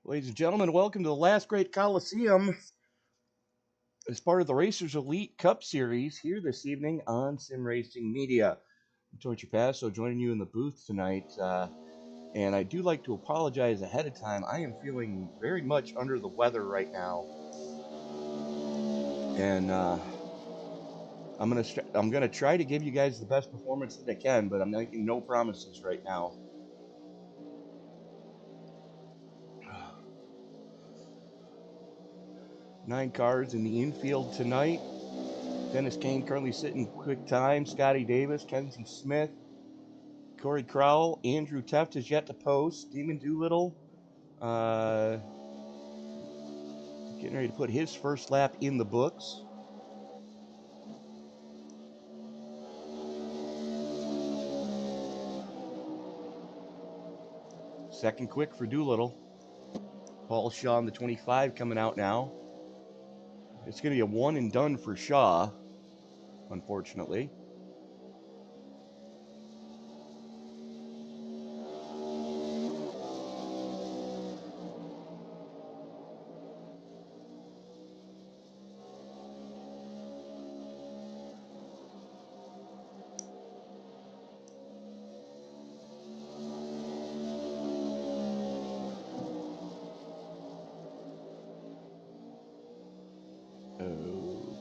Ladies and gentlemen, welcome to the last great Coliseum as part of the Racers Elite Cup Series here this evening on Sim Racing Media. I'm Torchy Passo joining you in the booth tonight, and I do like to apologize ahead of time. I am feeling very much under the weather right now, and I'm gonna try to give you guys the best performance that I can, but I'm making no promises right now. Nine cars in the infield tonight. Dennis Kane currently sitting quick time. Scotty Davis, Kenzie Smith, Corey Crowell, Andrew Teft is yet to post. Demon Doolittle getting ready to put his first lap in the books. Second quick for Doolittle. Paul Shaw in the 25 coming out now. It's going to be a one and done for Shaw, unfortunately.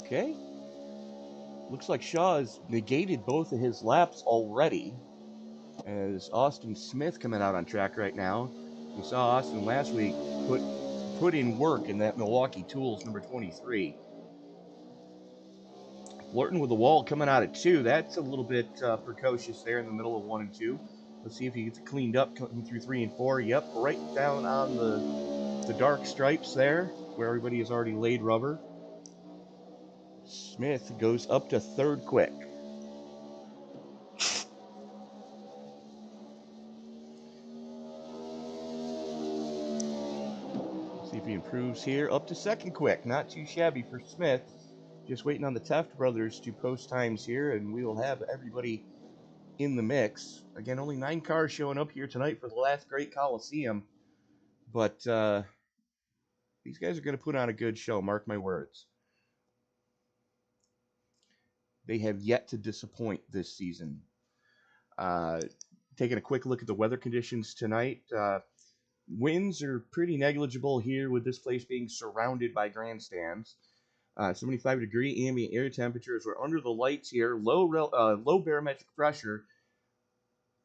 Okay. Looks like Shaw has negated both of his laps already, as Austin Smith coming out on track right now. We saw Austin last week put in work in that Milwaukee Tools number 23. Flirting with the wall coming out at 2. That's a little bit precocious there in the middle of 1 and 2. Let's see if he gets it cleaned up coming through 3 and 4. Yep, right down on the dark stripes there, where everybody has already laid rubber. Smith goes up to third quick. See if he improves here. Up to second quick. Not too shabby for Smith. Just waiting on the Teft brothers to post times here, and we will have everybody in the mix. Again, only 9 cars showing up here tonight for the last great Coliseum. But these guys are going to put on a good show, mark my words. They have yet to disappoint this season. Taking a quick look at the weather conditions tonight. Winds are pretty negligible here with this place being surrounded by grandstands. 75-degree ambient air temperatures. We're under the lights here. Low barometric pressure.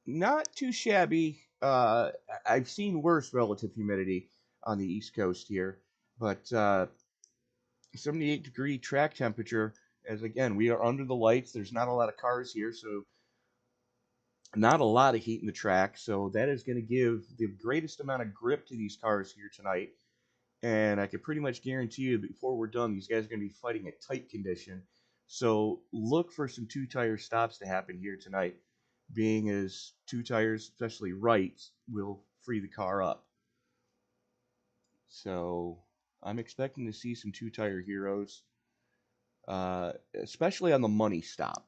Not too shabby. I've seen worse relative humidity on the East Coast here. But 78-degree track temperature, as again, we are under the lights. There's not a lot of cars here, so not a lot of heat in the track. So that is going to give the greatest amount of grip to these cars here tonight. And I can pretty much guarantee you before we're done, these guys are going to be fighting a tight condition. So look for some two-tire stops to happen here tonight, being as two tires, especially right, will free the car up. So I'm expecting to see some two-tire heroes, especially on the money stop.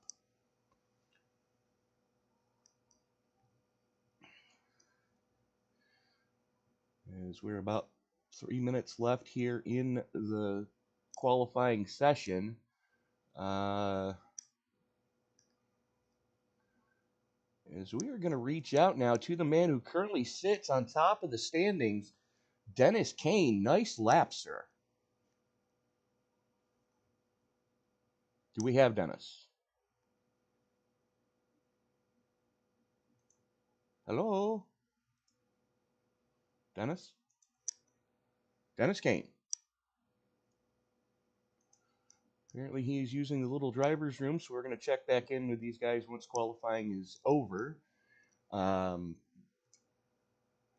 As we're about 3 minutes left here in the qualifying session. As we are going to reach out now to the man who currently sits on top of the standings, Dennis Kane. Nice lap, sir. Do we have Dennis? Hello? Dennis? Dennis Kane. Apparently he is using the little driver's room, so we're going to check back in with these guys once qualifying is over. A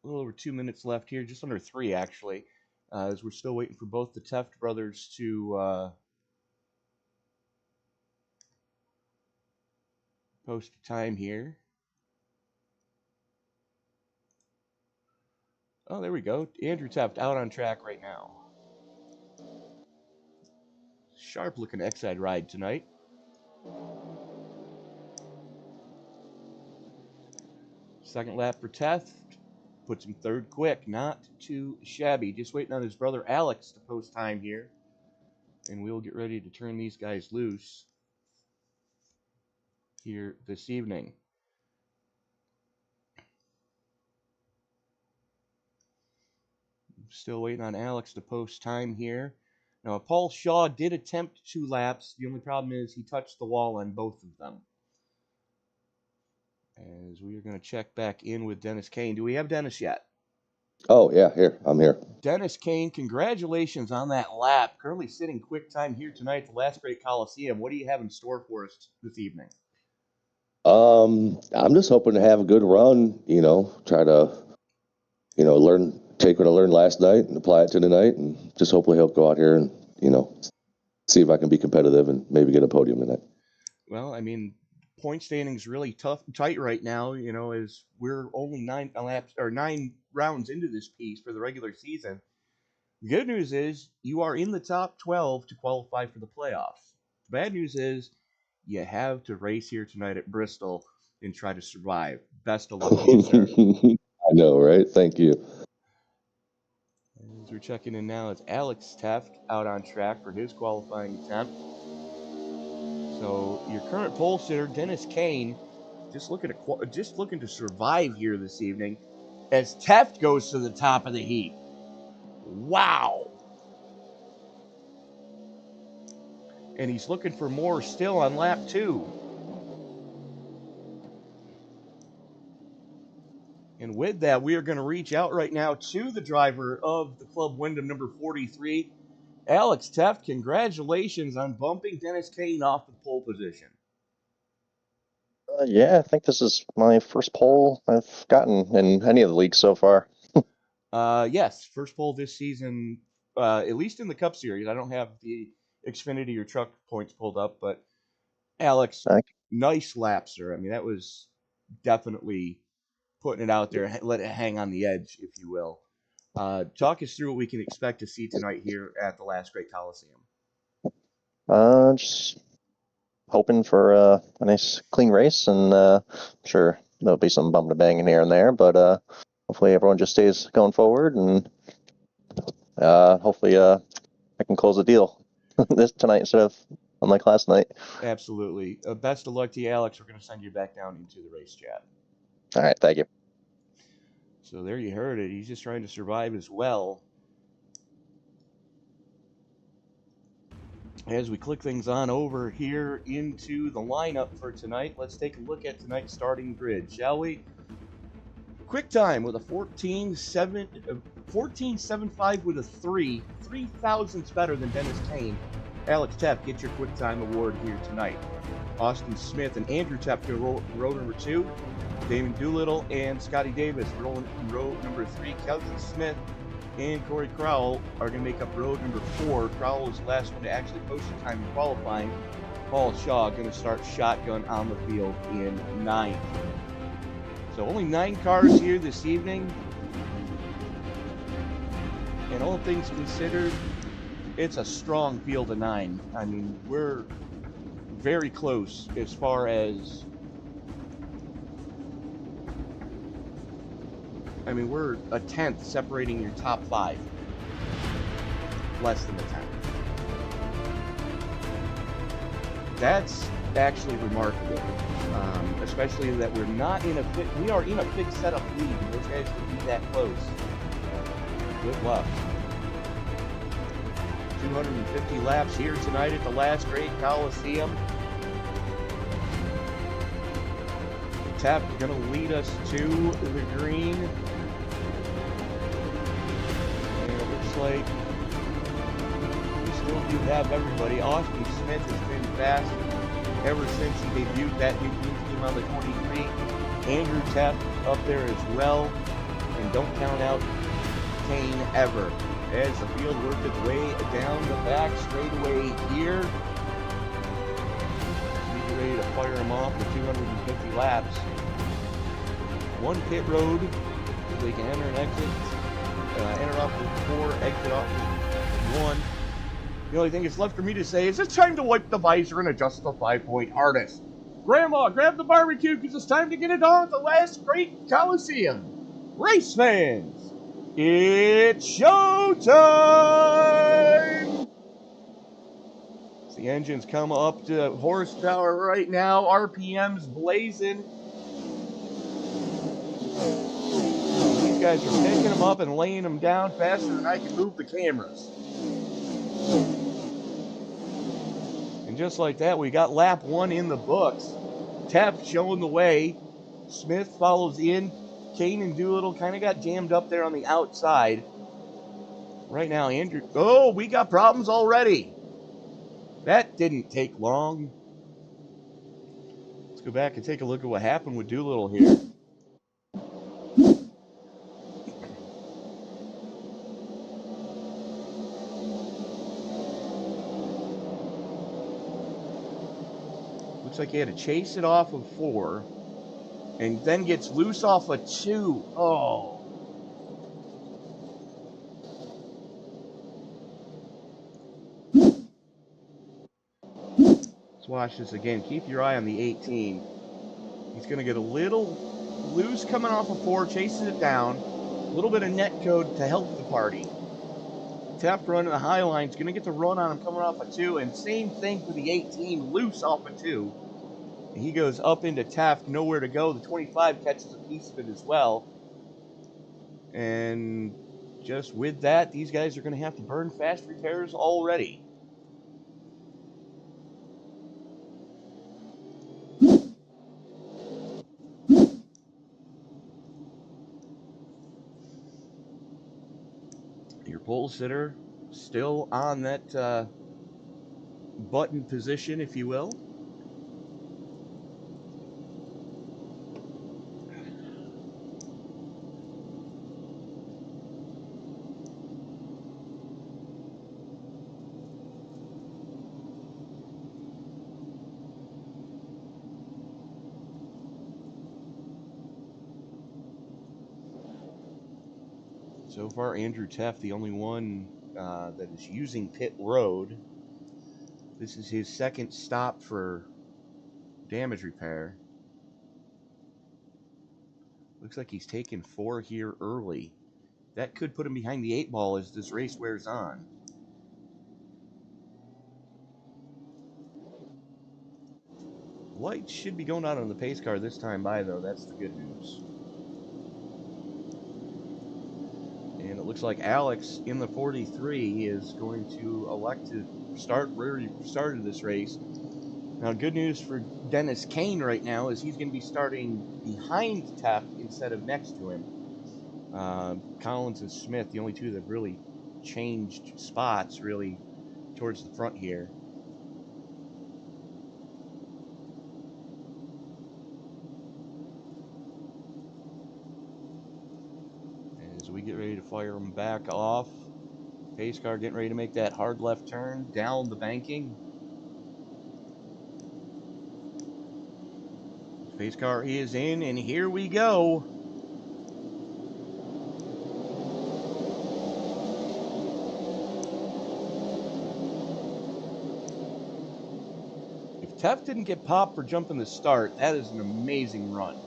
little over 2 minutes left here, just under 3 actually, as we're still waiting for both the Teft brothers to post a time here. Oh, there we go. Andrew Teft out on track right now. Sharp looking X-side ride tonight. Second lap for Teft. Puts him third quick, not too shabby. Just waiting on his brother Alex to post time here. And we'll get ready to turn these guys loose here this evening. Still waiting on Alex to post time here. Now, Paul Shaw did attempt 2 laps. The only problem is he touched the wall on both of them. As we are going to check back in with Dennis Kane. Do we have Dennis yet? Oh, yeah, here. I'm here. Dennis Kane, congratulations on that lap. Currently sitting quick time here tonight at the Last Great Coliseum. What do you have in store for us this evening? I'm just hoping to have a good run, try to, take what I learned last night and apply it to tonight, and just hopefully help go out here and, see if I can be competitive and maybe get a podium tonight. Well, I mean, point standing's really tight right now, as we're only 9 rounds into this piece for the regular season. The good news is you are in the top 12 to qualify for the playoffs. The bad news is you have to race here tonight at Bristol and try to survive. Best of luck to you, sir. I know, right? Thank you. As we're checking in now, it's Alex Teft out on track for his qualifying attempt. So your current pole sitter, Dennis Kane, just looking to survive here this evening as Teft goes to the top of the heat. Wow. And he's looking for more still on lap 2. And with that, we are going to reach out right now to the driver of the Club Wyndham, number 43, Alex Teft. Congratulations on bumping Dennis Kane off the pole position. Yeah, I think this is my first pole I've gotten in any of the leagues so far. Yes, first pole this season, at least in the Cup Series. I don't have the Xfinity or Truck points pulled up, but Alex, nice lap, sir. I mean, that was definitely putting it out there, let it hang on the edge, if you will. Talk us through what we can expect to see tonight here at the Last Great Coliseum. Just hoping for a nice clean race, and I'm sure there'll be some bum to banging here and there, but hopefully everyone just stays going forward, and hopefully I can close the deal this tonight instead of unlike last night. Absolutely. Best of luck to you, Alex. We're going to send you back down into the race chat. All right, thank you. So there you heard it. He's just trying to survive as well. As we click things on over here into the lineup for tonight, let's take a look at tonight's starting grid, shall we? Quick time with a 14.75 with a 3 thousandths better than Dennis Kane. Alex Teft, get your quick time award here tonight. Austin Smith and Andrew Teft to row number 2. Damon Doolittle and Scotty Davis row number 3. Kelsey Smith and Corey Crowell are going to make up row number 4. Crowell was the last one to actually post a time in qualifying. Paul Shaw going to start shotgun on the field in 9th. So only 9 cars here this evening. And all things considered, it's a strong field of 9. I mean, we're very close as far as... we're a 10th separating your top 5. Less than a 10th. That's actually remarkable. Especially that we are in a fixed setup league, and those guys can be that close. Good luck. 250 laps here tonight at the Last Great Coliseum. Teft going to lead us to the green. And it looks like we still do have everybody. Austin Smith has been fast ever since he debuted that new green team on the 23. Andrew Teft up there as well. And don't count out Kane ever. As the field worked its way down the back straightaway here. He's ready to fire him off with 250 laps. 1 pit road, so they can enter and exit. Enter off with 4, exit off with 1. The only thing that's left for me to say is it's time to wipe the visor and adjust the 5-point harness. Grandma, grab the barbecue because it's time to get it on at the Last Great Coliseum. Race fans, it's showtime! The engines come up to horsepower right now, RPMs blazing. These guys are picking them up and laying them down faster than I can move the cameras. And just like that, we got lap 1 in the books. Teff showing the way. Smith follows in. Kane and Doolittle kind of got jammed up there on the outside. Right now, Andrew... Oh, we got problems already. That didn't take long. Let's go back and take a look at what happened with Doolittle here. Looks like he had to chase it off of 4. And then gets loose off of 2. Oh. Let's watch this again. Keep your eye on the 18. He's going to get a little loose coming off of 4, chases it down. A little bit of net code to help the party. Teff running the high line. He's going to get the run on him coming off of 2. And same thing for the 18, loose off of 2. He goes up into Teff, nowhere to go. The 25 catches a piece of it as well. And just with that, these guys are going to have to burn fast repairs already. Your pole sitter still on that button position, if you will. So far, Andrew Teff, the only one that is using pit road. This is his second stop for damage repair. Looks like he's taken 4 here early. That could put him behind the 8 ball as this race wears on. Lights should be going out on the pace car this time by, though. That's the good news. And it looks like Alex in the 43 is going to elect to start where he started this race. Now, good news for Dennis Kane right now is he's going to be starting behind Teff instead of next to him. Collins and Smith, the only two that really changed spots really towards the front here. As we get ready to fire them back off, pace car getting ready to make that hard left turn down the banking. Pace car is in, and here we go. If Teff didn't get popped for jumping the start, that is an amazing run.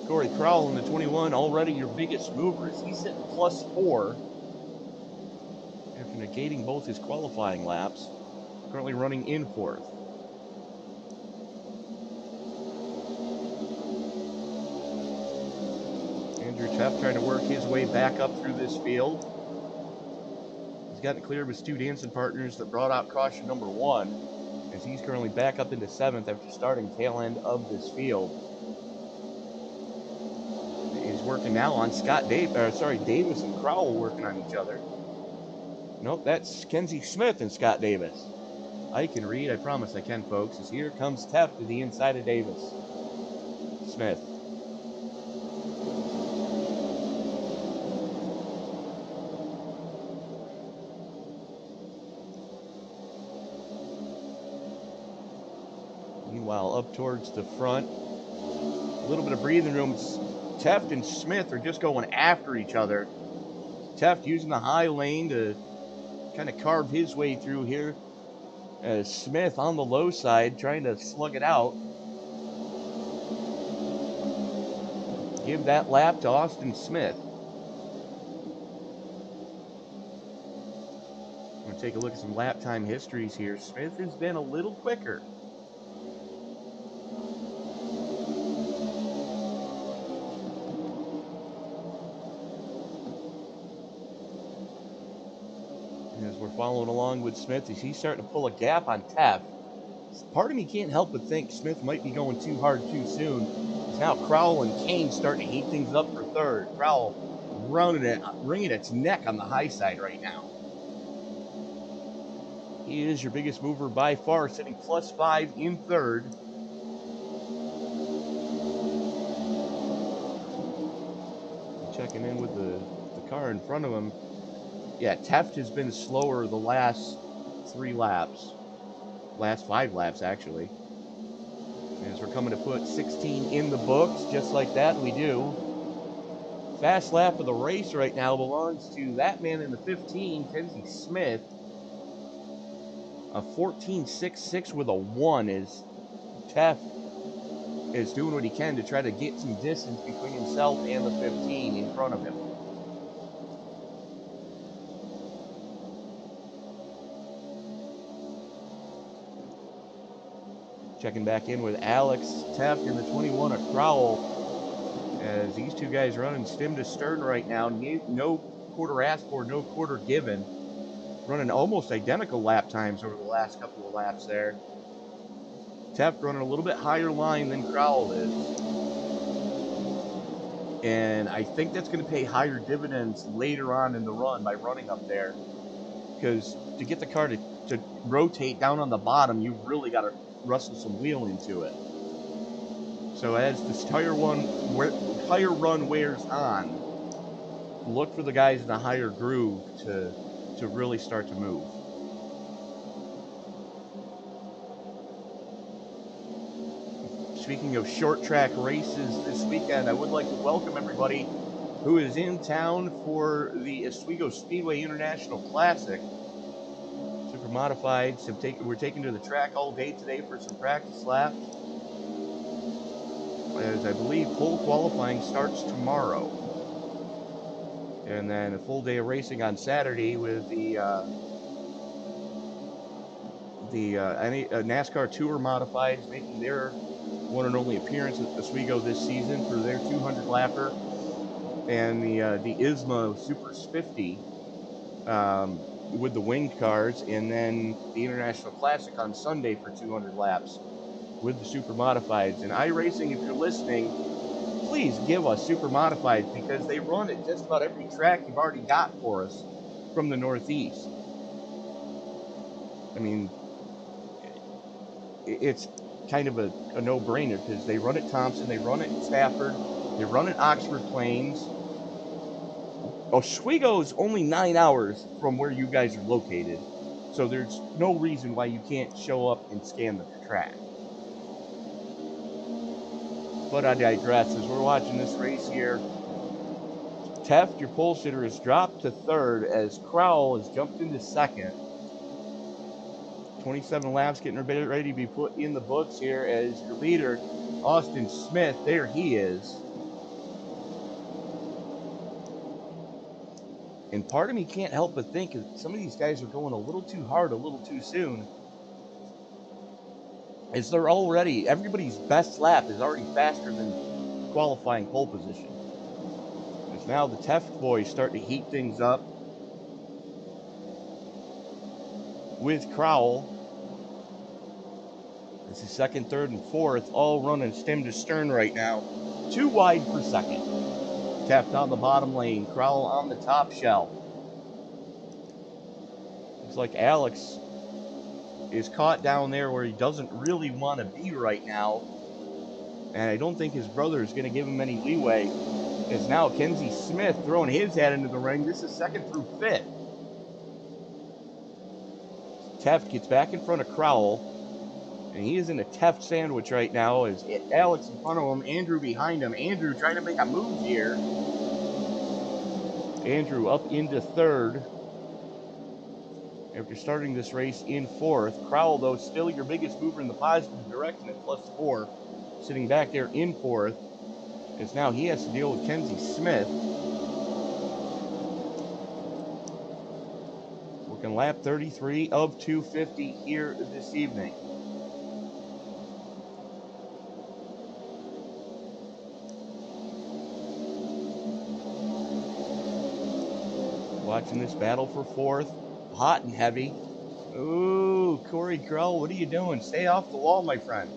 Corey Crowell in the 21, already your biggest mover, as he's sitting +4 after negating both his qualifying laps. Currently running in 4th. Andrew Teff trying to work his way back up through this field. He's gotten cleared with Stu Danson partners that brought out caution number 1, as he's currently back up into 7th after starting tail end of this field. He's working now on Davis and Crowell working on each other. Nope, that's Kenzie Smith and Scott Davis. I can read, I promise I can, folks, as here comes Teff to the inside of Davis. Smith. Meanwhile, up towards the front, a little bit of breathing room. Teff and Smith are just going after each other. Teff using the high lane to kind of carve his way through here. As Smith on the low side trying to slug it out. Give that lap to Austin Smith. I'm going to take a look at some lap time histories here. Smith has been a little quicker. As we're following along with Smith, as he's starting to pull a gap on Teff. Part of me can't help but think Smith might be going too hard too soon. It's now Crowell and Kane starting to heat things up for third. Crowell wringing its neck on the high side right now. He is your biggest mover by far, sitting +5 in third. Checking in with the car in front of him. Yeah, Teft has been slower the last 3 laps. Last 5 laps, actually. As we're coming to put 16 in the books, just like that, we do. Fast lap of the race right now belongs to that man in the 15, Kenzie Smith. A 14.66 with a 1 as Teff is doing what he can to try to get some distance between himself and the 15 in front of him. Checking back in with Alex Teff in the 21 at Crowell. As these two guys running stem to stern right now. No quarter asked for, no quarter given. Running almost identical lap times over the last couple of laps there. Teff running a little bit higher line than Crowell is. And I think that's going to pay higher dividends later on in the run by running up there. Because to get the car to rotate down on the bottom, you've really got to rustle some wheel into it. So as this tire run wears on, look for the guys in a higher groove to really start to move. Speaking of short track races this weekend, I would like to welcome everybody who is in town for the Oswego Speedway International Classic. Super Modifieds we're taking to the track all day today for some practice laps. As I believe pole qualifying starts tomorrow. And then a full day of racing on Saturday with the NASCAR Tour Modifieds making their one and only appearance at Oswego this season for their 200 lapper, and the ISMA Supers 50 with the winged cars, and then the International Classic on Sunday for 200 laps with the Super Modifieds. And Iracing, if you're listening, please give us Super Modifieds because they run at just about every track you've already got for us from the Northeast. I mean, it's kind of a no-brainer because they run at Thompson, they run at Stafford, they run at Oxford Plains. Oswego's only 9 hours from where you guys are located, so there's no reason why you can't show up and scan the track. But I digress. As we're watching this race here, Teft, your pole sitter, has dropped to third as Crowell has jumped into second. 27 laps getting ready to be put in the books here as your leader, Austin Smith, there he is. And part of me can't help but think that some of these guys are going a little too hard, a little too soon. As they're already, everybody's best lap is already faster than qualifying pole position. As now the Teft boys start to heat things up with Crowell. This is second, third, and fourth, all running stem to stern right now. 2 wide per second. Teft on the bottom lane, Crowell on the top shelf. Looks like Alex is caught down there where he doesn't really want to be right now. And I don't think his brother is going to give him any leeway. As now Kenzie Smith throwing his head into the ring. This is second through fifth. Teft gets back in front of Crowell. And he is in a Teft sandwich right now as Alex in front of him, Andrew behind him. Andrew trying to make a move here. Andrew up into third. after starting this race in 4th. Crowell, though, still your biggest mover in the positive direction at +4, sitting back there in 4th, as now he has to deal with Kenzie Smith. Working lap 33 of 250 here this evening. Watching this battle for 4th. Hot and heavy. Ooh, Corey Crowell, what are you doing? Stay off the wall, my friend.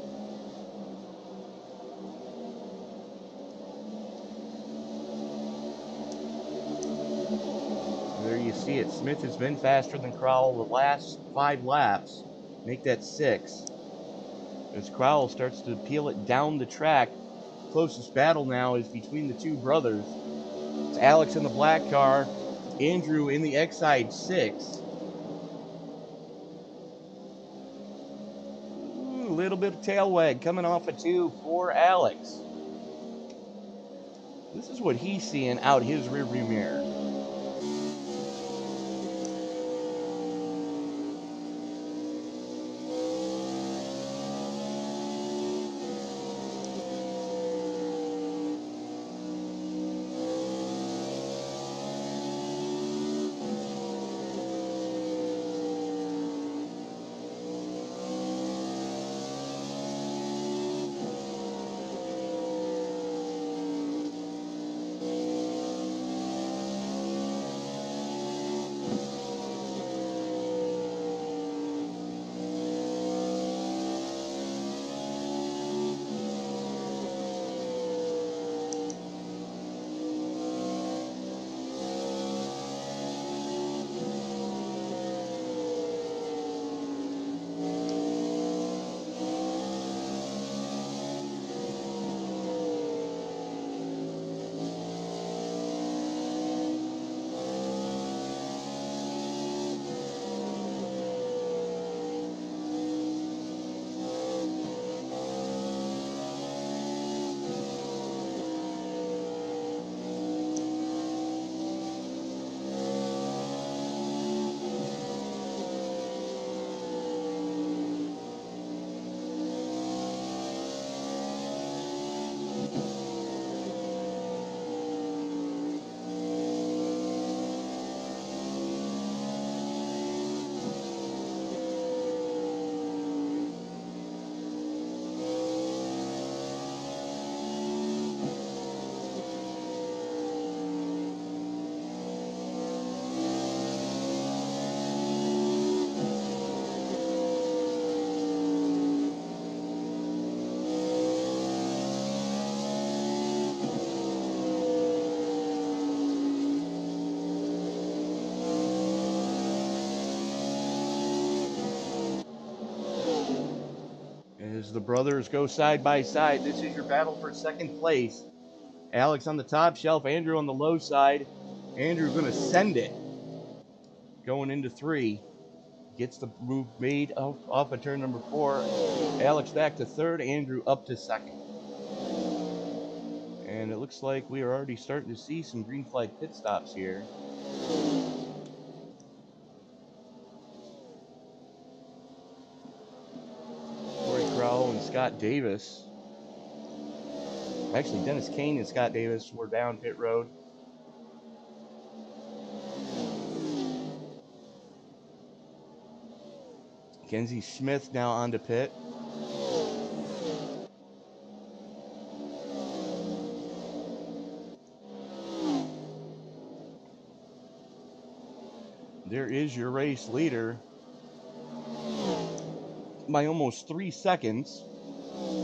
There you see it. Smith has been faster than Crowell the last 5 laps. Make that 6. As Crowell starts to peel it down the track. Closest battle now is between the two brothers. It's Alex in the black car, Andrew in the X-Side 6. Ooh, a little bit of tail wag coming off a 2 for Alex. This is what he's seeing out his rearview mirror. As the brothers go side by side, this is your battle for 2nd place. Alex on the top shelf, Andrew on the low side. Andrew going to send it. Going into 3. Gets the move made off of turn number 4. Alex back to 3rd, Andrew up to 2nd. And it looks like we are already starting to see some green flag pit stops here. Corey Crowell and Scott Davis. Actually, Dennis Kane and Scott Davis were down pit road. Kenzie Smith now onto pit. There is your race leader by almost 3 seconds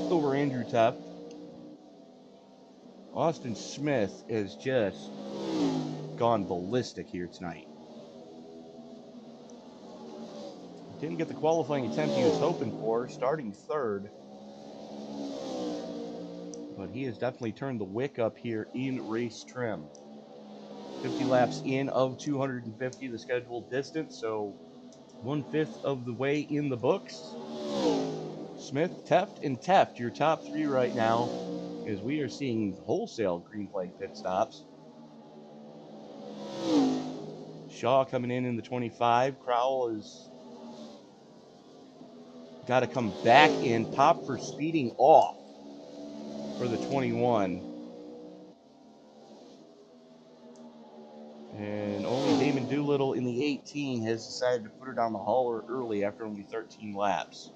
over Andrew Teft. Austin Smith has just gone ballistic here tonight. Didn't get the qualifying attempt he was hoping for, starting 3rd. But he has definitely turned the wick up here in race trim. 50 laps in of 250, the scheduled distance, so 1/5 of the way in the books. Smith, Teft, and Teft, your top 3 right now, as we are seeing wholesale green flag pit stops. Shaw coming in the 25. Crowell has got to come back in. Pop for speeding off for the 21. And only Damon Doolittle in the 18 has decided to put her down the hauler early after only 13 laps.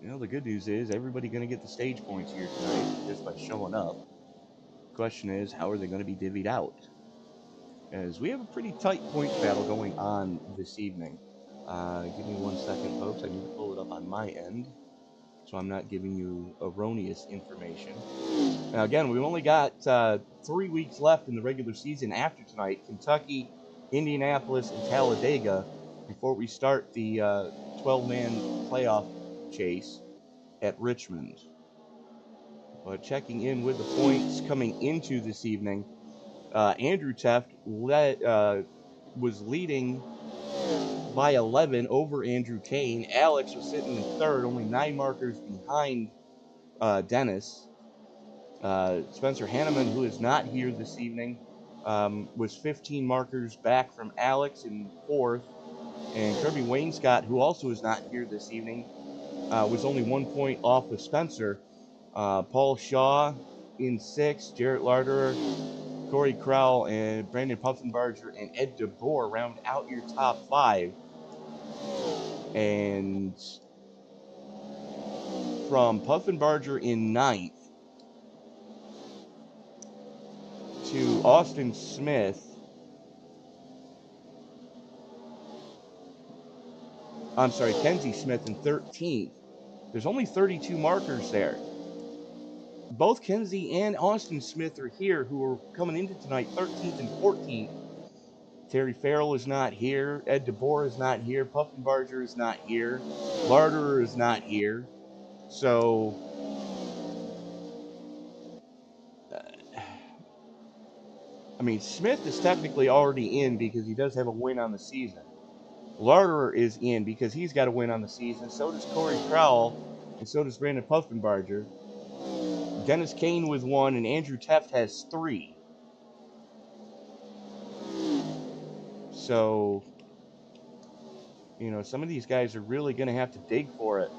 You know, the good news is everybody going to get the stage points here tonight just by showing up. The question is, how are they going to be divvied out? As we have a pretty tight points battle going on this evening. Give me 1 second, folks. I need to pull it up on my end, so I'm not giving you erroneous information. Now, again, we've only got 3 weeks left in the regular season after tonight. Kentucky, Indianapolis, and Talladega before we start the 12-man playoff chase at Richmond. But checking in with the points coming into this evening, Andrew Teft was leading by 11 over Andrew Kane. Alex was sitting in third, only 9 markers behind Dennis. Spencer Hanneman, who is not here this evening, was 15 markers back from Alex in fourth. And Kirby Wainscott, who also is not here this evening, was only 1 point off of Spencer. Paul Shaw in sixth, Jarrett Larder, Corey Crowell, and Brandon Puffenbarger and Ed DeBoer round out your top 5. And from Puffenbarger in ninth to Austin Smith, Kenzie Smith in 13th. There's only 32 markers there. Both Kenzie and Austin Smith are here, who are coming into tonight 13th and 14th. Terry Farrell is not here. Ed DeBoer is not here. Puffenbarger is not here. Larderer is not here. So, I mean, Smith is technically already in because he does have a win on the season. Larderer is in because he's got a win on the season. So does Corey Crowell, and so does Brandon Puffenbarger. Dennis Kane with 1, and Andrew Teft has 3. So, you know, some of these guys are really going to have to dig for it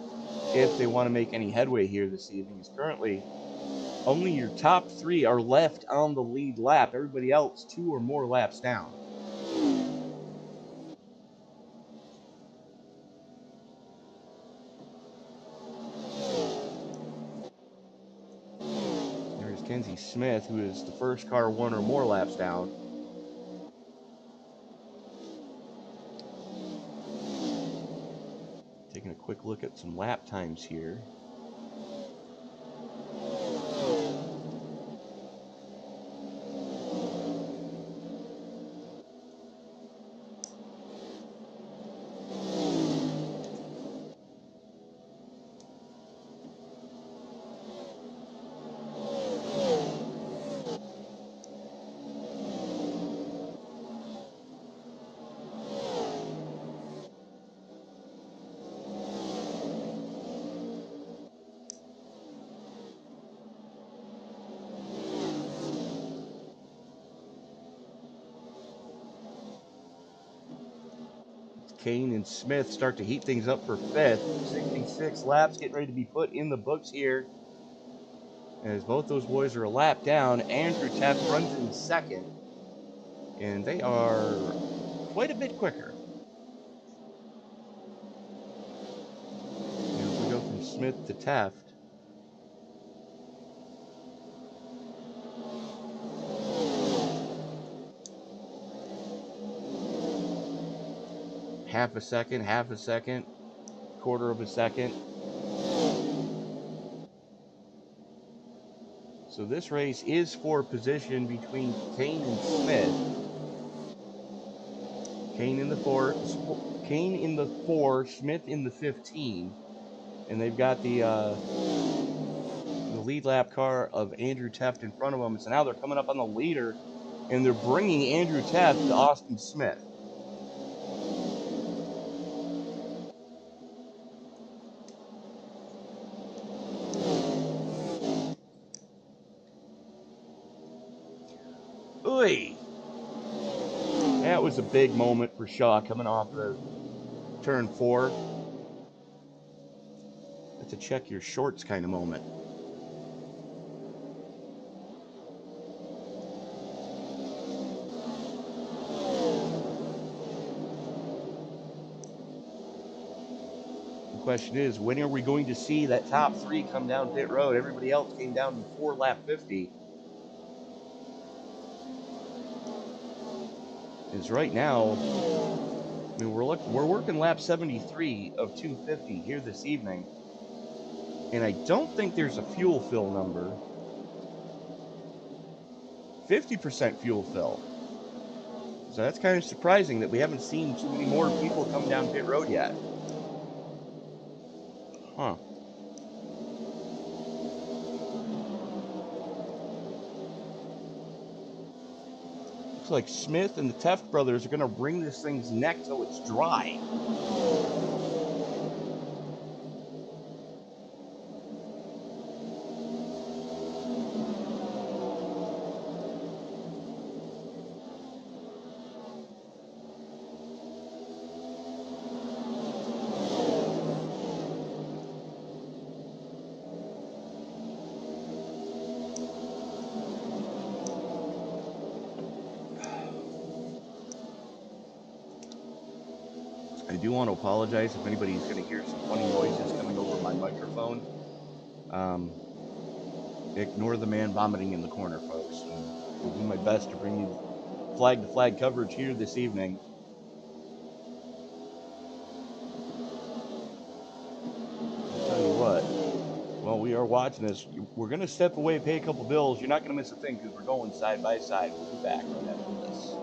if they want to make any headway here this evening. Because currently, only your top 3 are left on the lead lap. Everybody else 2 or more laps down. There's Kenzie Smith, who is the first car 1 or more laps down. Taking a quick look at some lap times here. Kane and Smith start to heat things up for 5th. 66 laps getting ready to be put in the books here. As both those boys are a lap down, Andrew Teft runs in 2nd. And they are quite a bit quicker. And if we go from Smith to Teft, half a second, quarter of a second. So this race is for position between Kane and Smith. Kane in the 4, Smith in the 15. And they've got the lead lap car of Andrew Teft in front of them. So now they're coming up on the leader, and they're bringing Andrew Teft to Austin Smith. Oy! That was a big moment for Shaw coming off the turn 4. That's a check your shorts kind of moment. The question is, when are we going to see that top 3 come down pit road? Everybody else came down before lap 50. Is right now, I mean, we're working lap 73 of 250 here this evening, and I don't think there's a fuel fill number. 50% fuel fill. So that's kind of surprising that we haven't seen too many more people come down pit road yet. Huh. Looks like Smith and the Teft brothers are going to wring this thing's neck till it's dry. I do want to apologize if anybody's going to hear some funny noises coming over my microphone. Ignore the man vomiting in the corner, folks. I'll do my best to bring you flag-to-flag coverage here this evening. I'll tell you what, while we are watching this, we're going to step away, pay a couple bills. You're not going to miss a thing because we're going side by side. We'll be back right after this.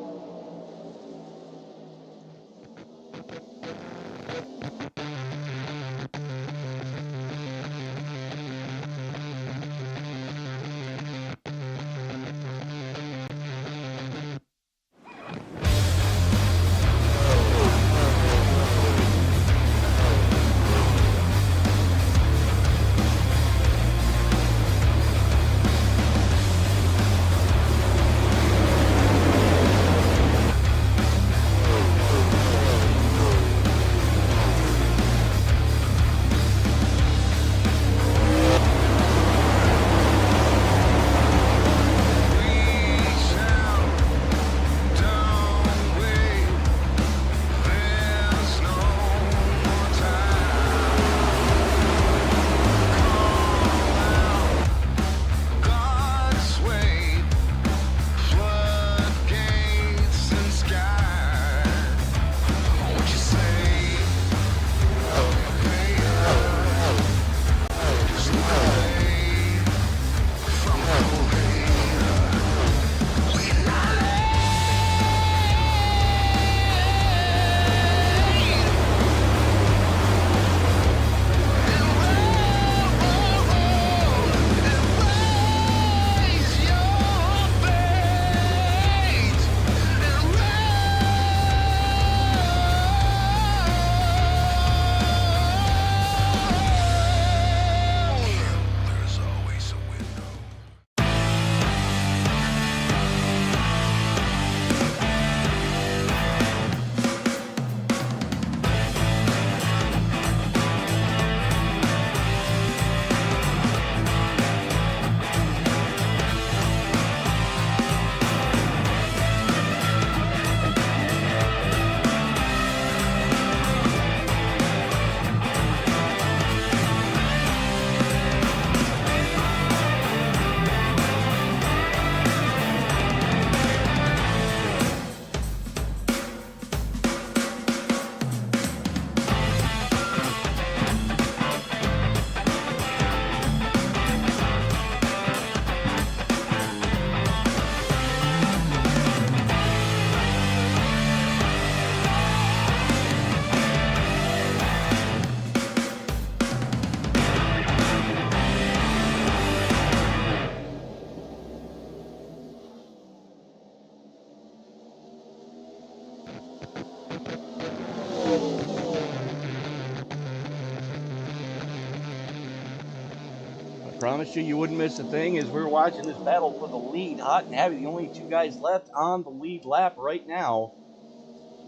Promised you wouldn't miss a thing as we're watching this battle for the lead. Hot and heavy. The only two guys left on the lead lap right now.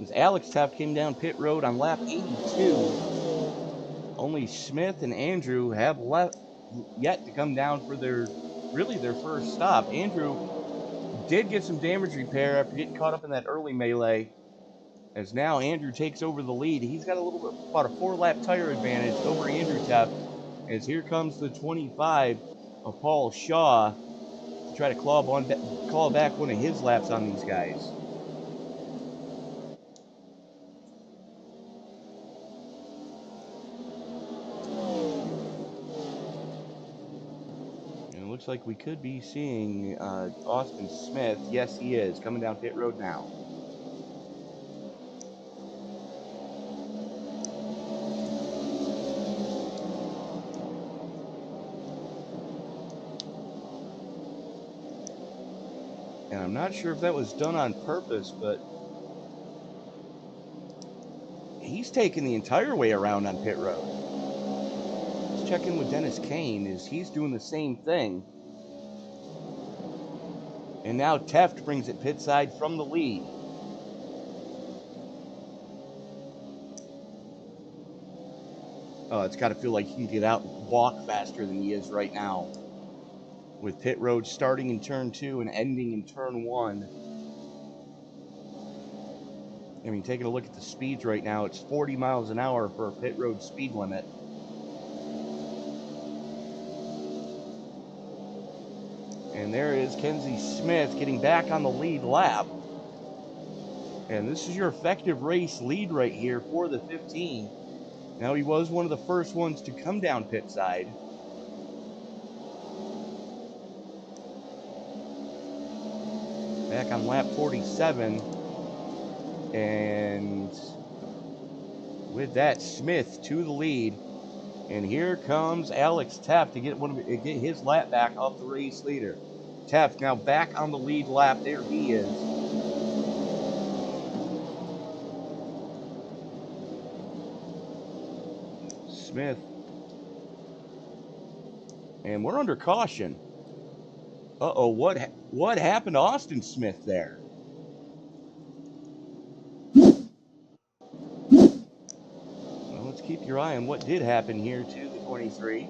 As Alex Taft came down pit road on lap 82. Only Smith and Andrew have yet to come down for their first stop. Andrew did get some damage repair after getting caught up in that early melee. As now Andrew takes over the lead. He's got a little bit, about a 4-lap tire advantage over Andrew Taft. As here comes the 25 of Paul Shaw to try to claw back one of his laps on these guys. And it looks like we could be seeing Austin Smith. Yes, he is coming down pit road now. And I'm not sure if that was done on purpose, but he's taking the entire way around on pit road. Let's check in with Dennis Kane as he's doing the same thing. And now Teft brings it pit side from the lead. Oh, it's got to feel like he can get out and walk faster than he is right now. With pit road starting in turn 2 and ending in turn 1. I mean, taking a look at the speeds right now, it's 40 miles an hour for a pit road speed limit. And there is Kenzie Smith getting back on the lead lap. And this is your effective race lead right here for the 15. Now, he was one of the first ones to come down pit side. Back on lap 47. And with that, Smith to the lead. And here comes Alex Taft to get his lap back off the race leader. Taft now back on the lead lap. There he is. Smith. And we're under caution. Uh-oh, what happened to Austin Smith there? Well, let's keep your eye on what did happen here to the 23.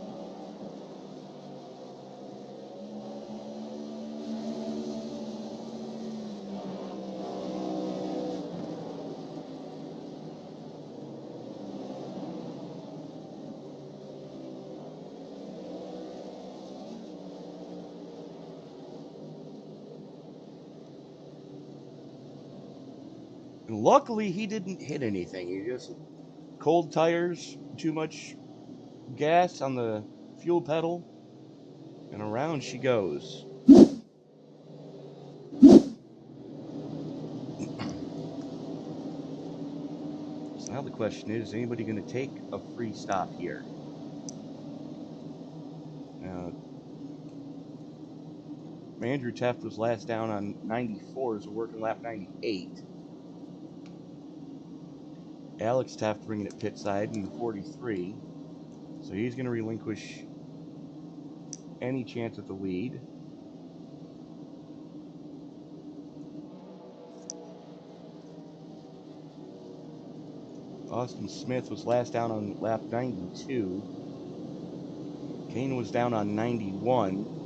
And luckily, he didn't hit anything. He just cold tires, too much gas on the fuel pedal, and around she goes. So now the question is anybody going to take a free stop here? Andrew Taft was last down on 94 as a working lap 98. Alex Taft bringing it pit side in 43. So he's going to relinquish any chance at the lead. Austin Smith was last down on lap 92. Kane was down on 91.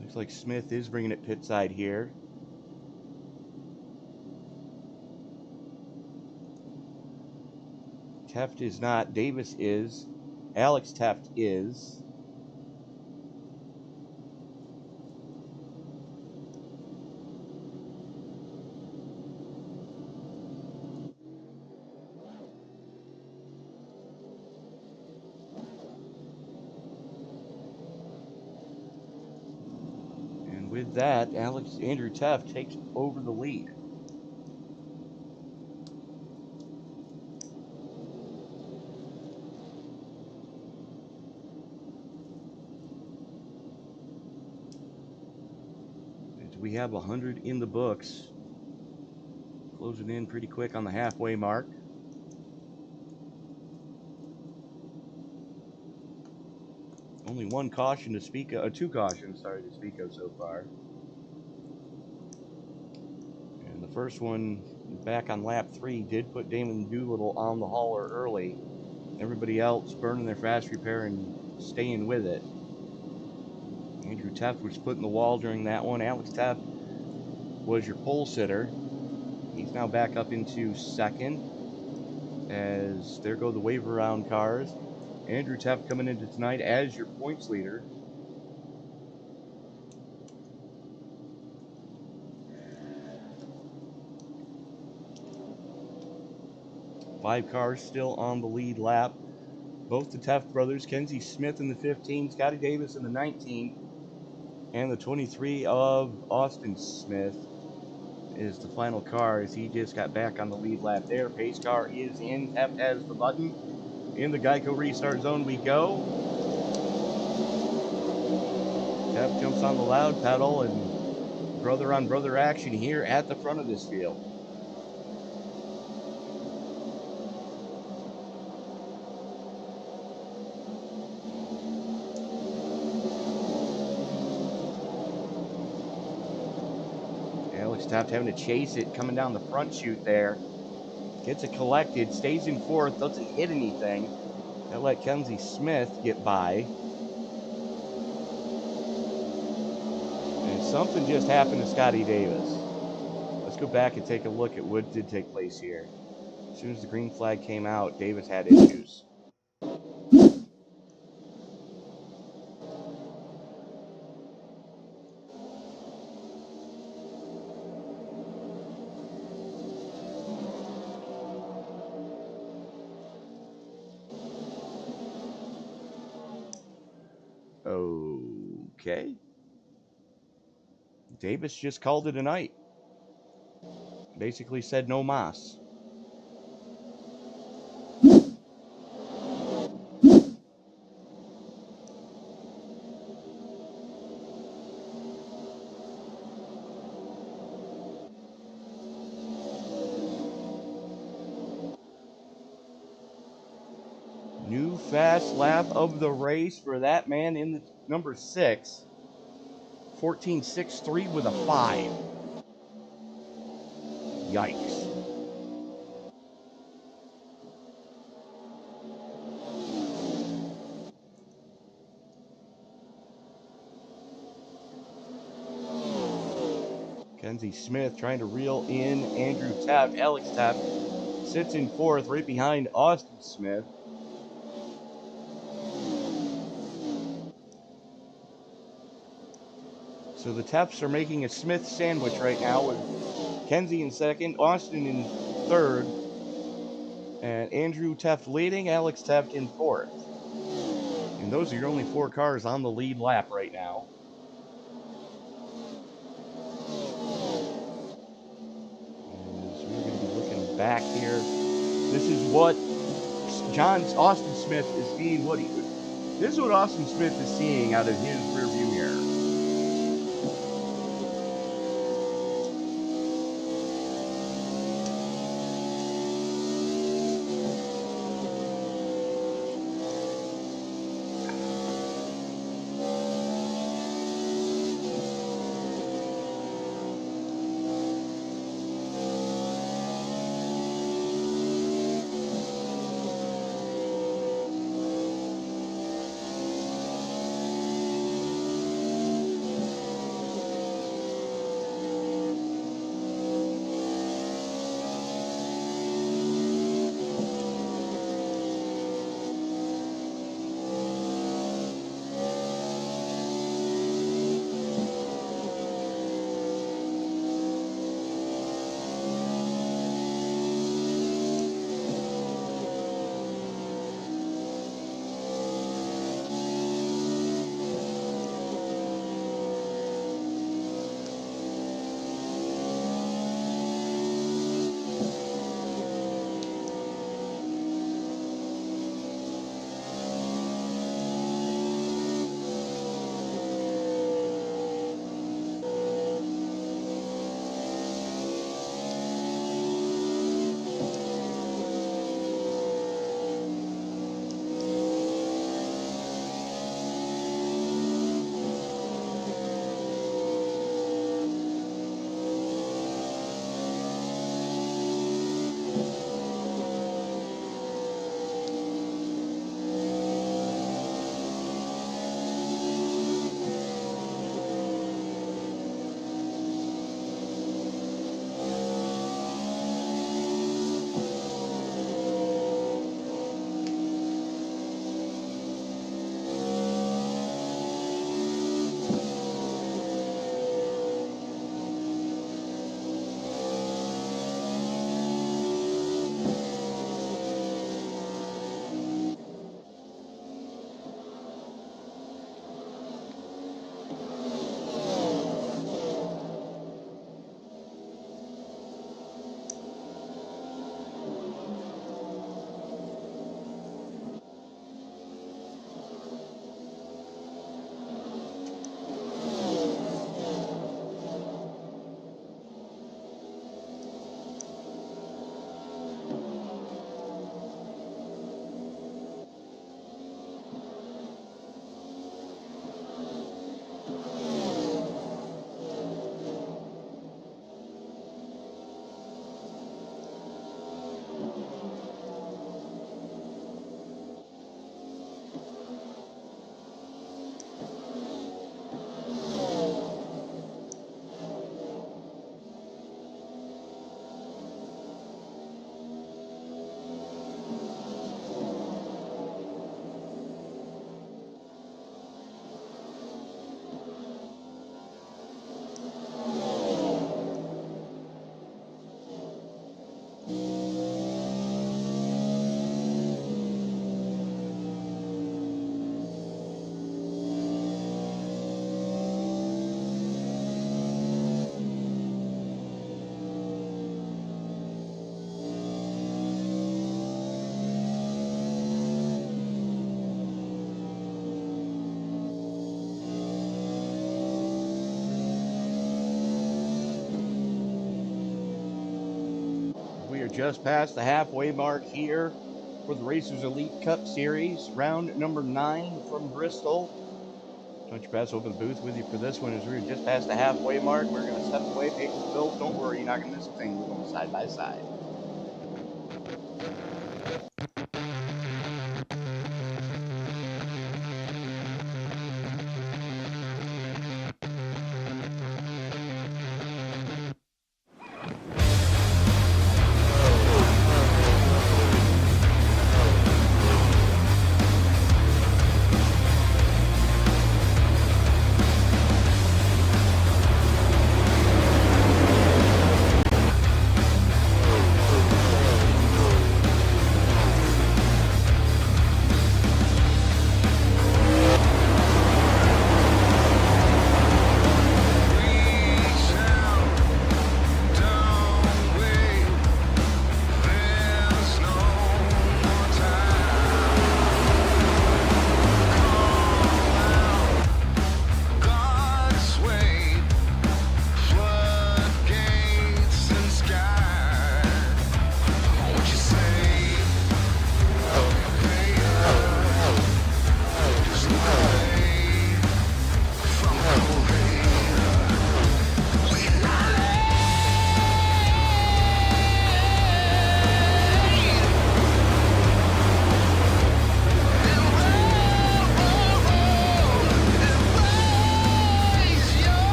Looks like Smith is bringing it pit side here. Taft is not. Davis is. Alex Taft is. And with that, Andrew Taft takes over the lead. we have 100 in the books. Closing in pretty quick on the halfway mark. Only one caution to speak of, two cautions, sorry, to speak of so far. And the first one back on lap 3 did put Damon Doolittle on the hauler early. Everybody else burning their fast repair and staying with it. Andrew Teff was put in the wall during that one. Alex Teff was your pole sitter. He's now back up into second as there go the wave around cars. Andrew Teff coming into tonight as your points leader. Five cars still on the lead lap. Both the Teff brothers, Kenzie Smith in the 15, Scotty Davis in the 19, and the 23 of Austin Smith is the final car as he just got back on the lead lap there. Pace car is in. Teff has the button. In the Geico restart zone we go. Teff jumps on the loud pedal and brother on brother action here at the front of this field. Alex Teff having to chase it, coming down the front chute there. Gets it collected, stays in fourth, doesn't hit anything. That let Kenzie Smith get by. And something just happened to Scotty Davis. Let's go back and take a look at what did take place here. As soon as the green flag came out, Davis had issues. Okay. Davis just called it a night. Basically said no mas. New fast lap of the race for that man in the number 6. 14.63 with a 5. Yikes. Kenzie Smith trying to reel in Andrew Teff. Alex Teff sits in fourth right behind Austin Smith. So the Teffs are making a Smith sandwich right now with Kenzie in second, Austin in third, and Andrew Teff leading, Alex Teff in fourth. And those are your only 4 cars on the lead lap right now. As we're going to be looking back here, this is what Austin Smith is seeing. This is what Austin Smith is seeing out of his rearview mirror. just past the halfway mark here for the Racers Elite Cup Series, round number 9 from Bristol. Don't you pass over the booth with you for this one as we're just past the halfway mark. We're going to step away, papers built. Don't worry, you're not going to miss a thing. We're going side by side.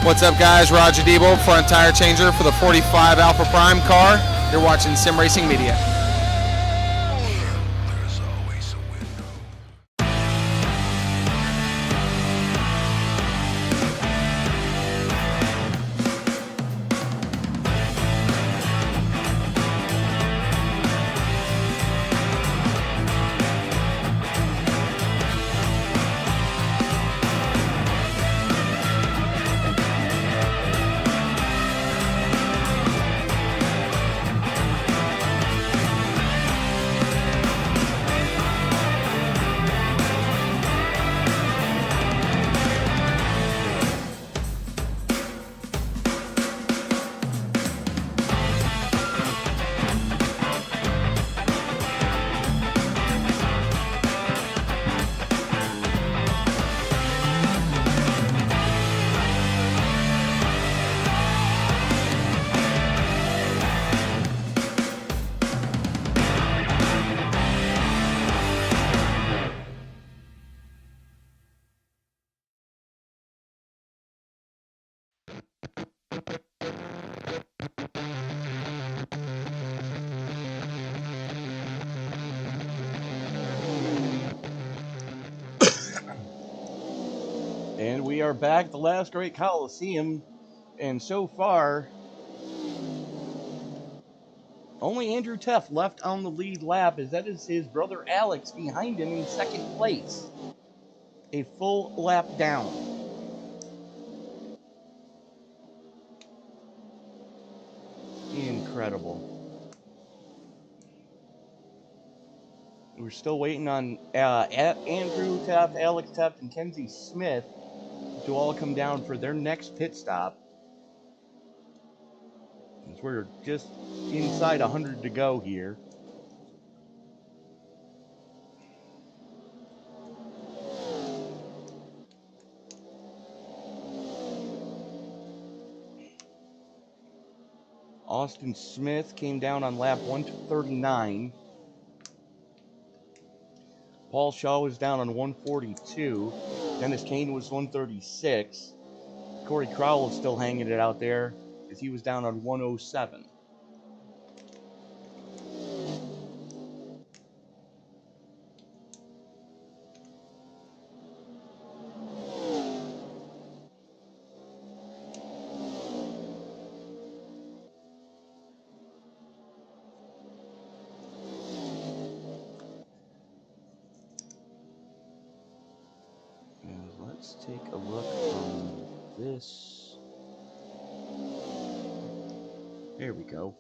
What's up, guys? Roger Debo, front tire changer for the 45 Alpha Prime car. You're watching Sim Racing Media. we are back at the last great Coliseum, and so far, only Andrew Teff left on the lead lap, as that is his brother Alex behind him in second place. A full lap down. Incredible. We're still waiting on Andrew Teff, Alex Teff, and Kenzie Smith to all come down for their next pit stop. As we're just inside 100 to go here. Austin Smith came down on lap 139. Paul Shaw was down on 142. Dennis Kane was 136. Corey Crowell is still hanging it out there as he was down on 107. Let's take a look on this. There we go.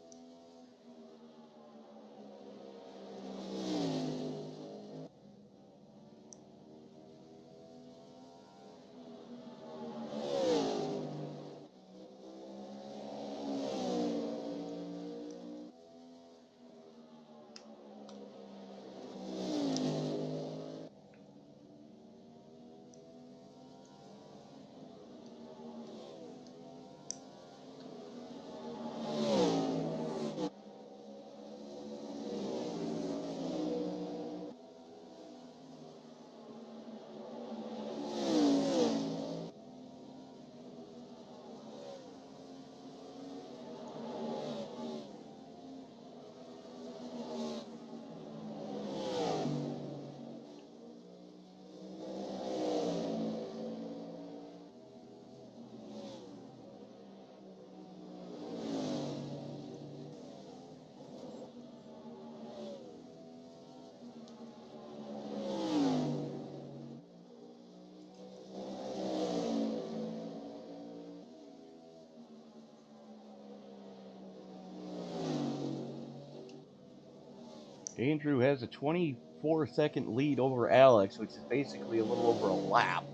Andrew has a 24-second lead over Alex, which is basically a little over a lap.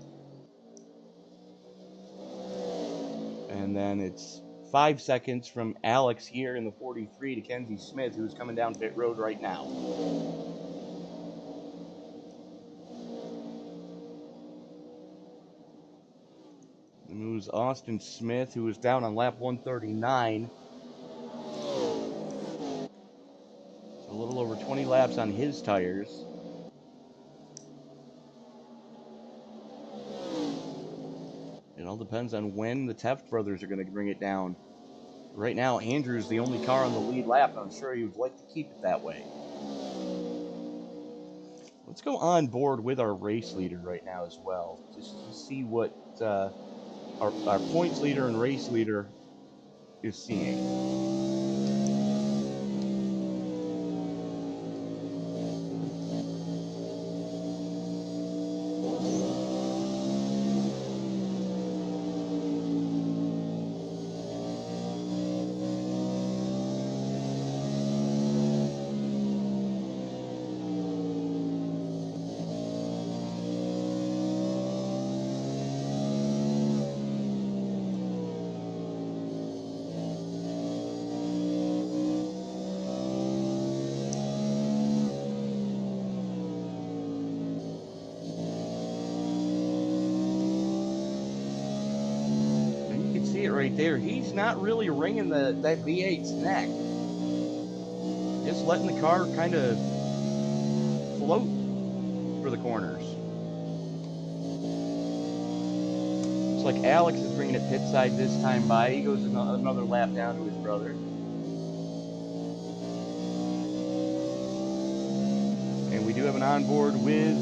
And then it's 5 seconds from Alex here in the 43 to Kenzie Smith, who's coming down pit road right now. And it was Austin Smith, who was down on lap 139. A little over 20 laps on his tires. It all depends on when the Teft brothers are going to bring it down. Right now, Andrew's the only car on the lead lap, and I'm sure he would like to keep it that way. Let's go on board with our race leader right now as well, just to see what our points leader and race leader is seeing. Right there, he's not really wringing that V8's neck. Just letting the car kind of float for the corners. Looks like Alex is bringing it pit side this time by. He goes another lap down to his brother. And we do have an onboard with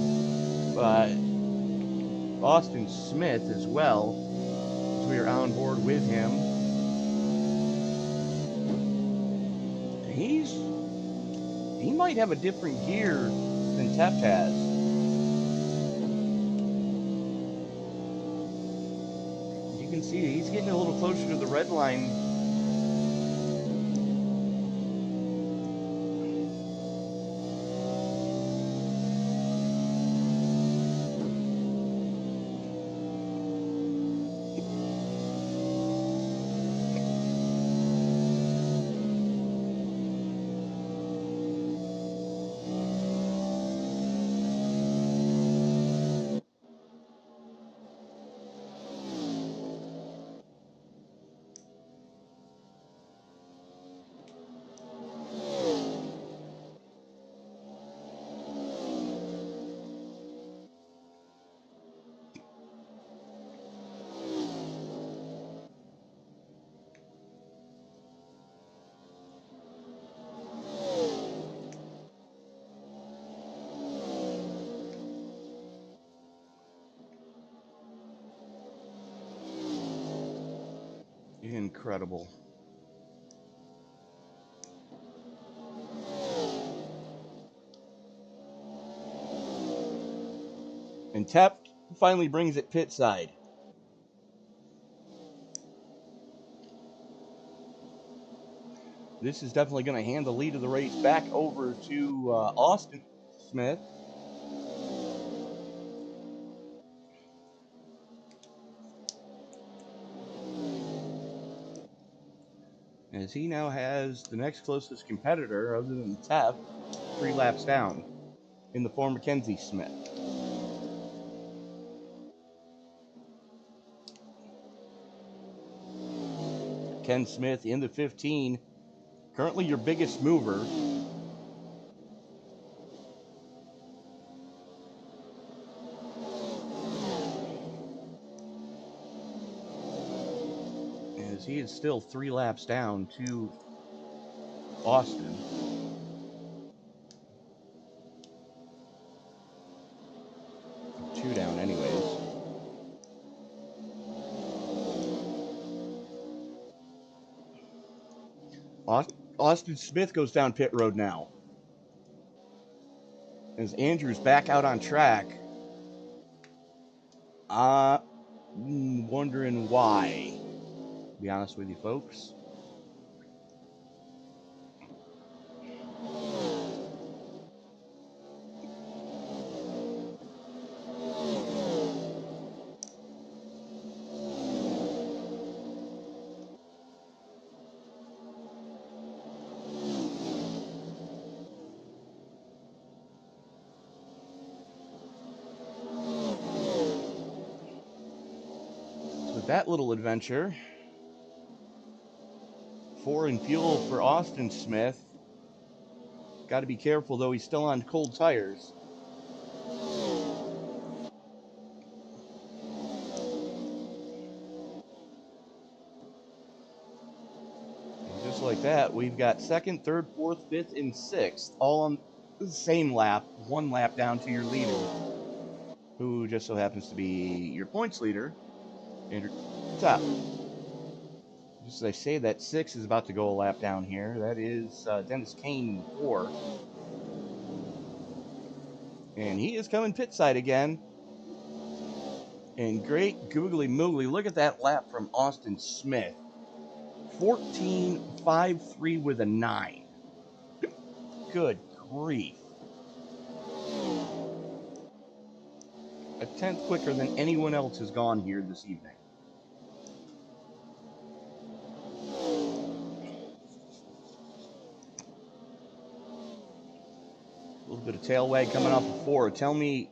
Austin Smith as well, as we are on board with him. He might have a different gear than Teft has. You can see he's getting a little closer to the red line. Incredible. And Teft finally brings it pit side. This is definitely going to hand the lead of the race back over to Austin Smith. As he now has the next closest competitor, other than Teft, 3 laps down, in the form of Mackenzie Smith. Ken Smith in the 15, currently your biggest mover. As he is still 3 laps down to Austin. Two down anyways. Austin Smith goes down pit road now. As Andrew's back out on track. Wondering why. To be honest with you folks. With that little adventure, 4 in fuel for Austin Smith. Got to be careful though, he's still on cold tires. And just like that, we've got 2nd, 3rd, 4th, 5th, and 6th, all on the same lap, 1 lap down to your leader, who just so happens to be your points leader, Andrew Top. Just as I say that, 6 is about to go a lap down here. That is Dennis Kane 4. And he is coming pit side again. And great googly moogly, look at that lap from Austin Smith. 14.53 with a 9. Good grief. A 10th quicker than anyone else has gone here this evening. A little bit of tail wag coming off of 4. Tell me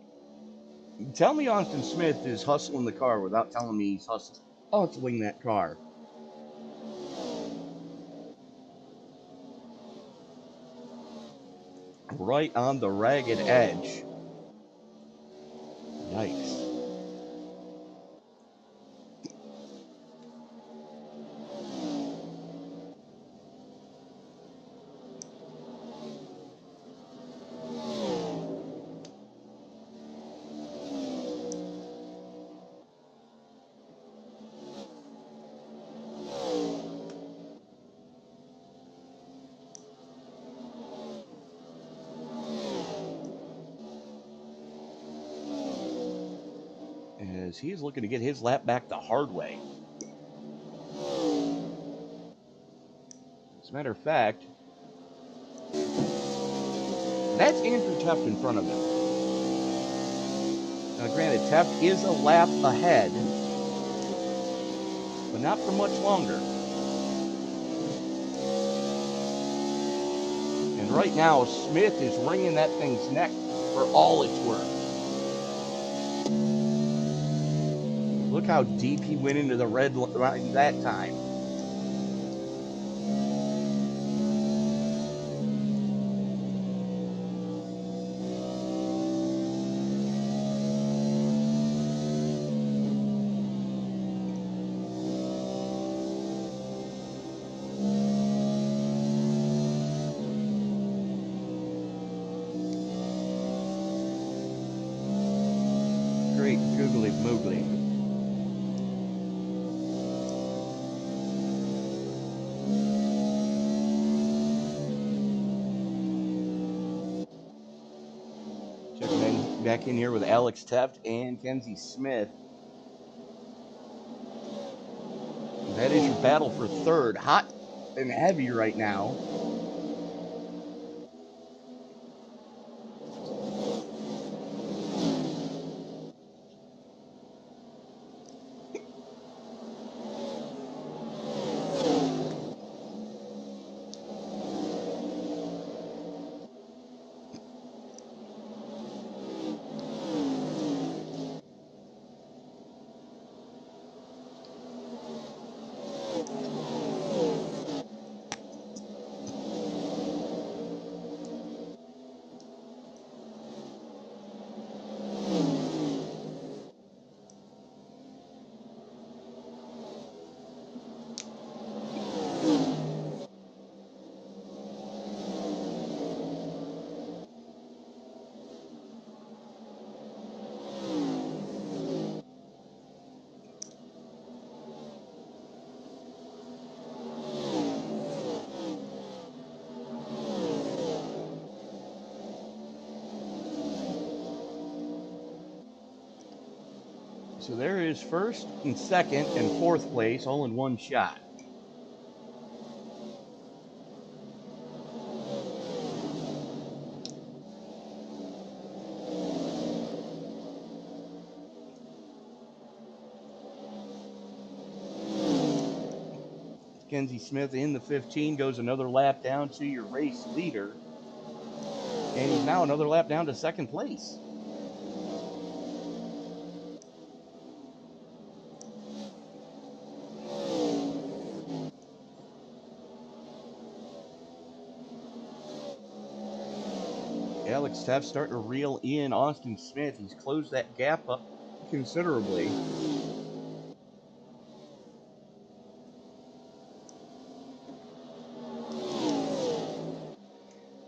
Austin Smith is hustling the car without telling me he's hustling that car. Right on the ragged edge. Yikes. as he is looking to get his lap back the hard way. As a matter of fact, that's Andrew Teft in front of him. Now, granted, Teft is a lap ahead, but not for much longer. And right now, Smith is wringing that thing's neck for all it's worth. Look how deep he went into the red line that time. Great googly moogly. Back in here with Alex Teft and Kenzie Smith. That is your battle for third. Hot and heavy right now. So there is first and second and fourth place all in one shot. Kenzie Smith in the 15 goes another lap down to your race leader. And he's now another lap down to second place. Alex Teft starting to reel in Austin Smith. He's closed that gap up considerably.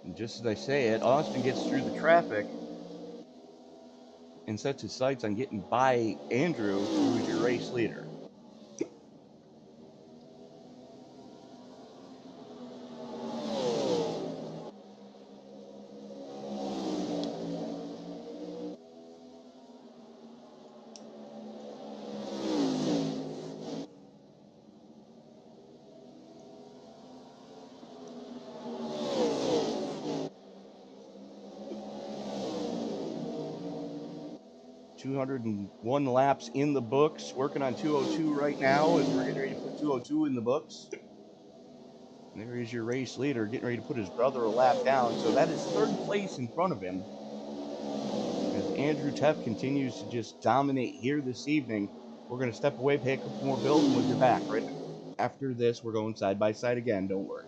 And just as I say it, Austin gets through the traffic and sets his sights on getting by Andrew, who is your race leader. $201 laps in the books. Working on 202 right now as we're getting ready to put 202 in the books. And there is your race leader getting ready to put his brother a lap down. So that is third place in front of him. As Andrew Teft continues to just dominate here this evening. We're going to step away, pay a couple more bills, and we'll be back. Right after this, we're going side by side again. Don't worry.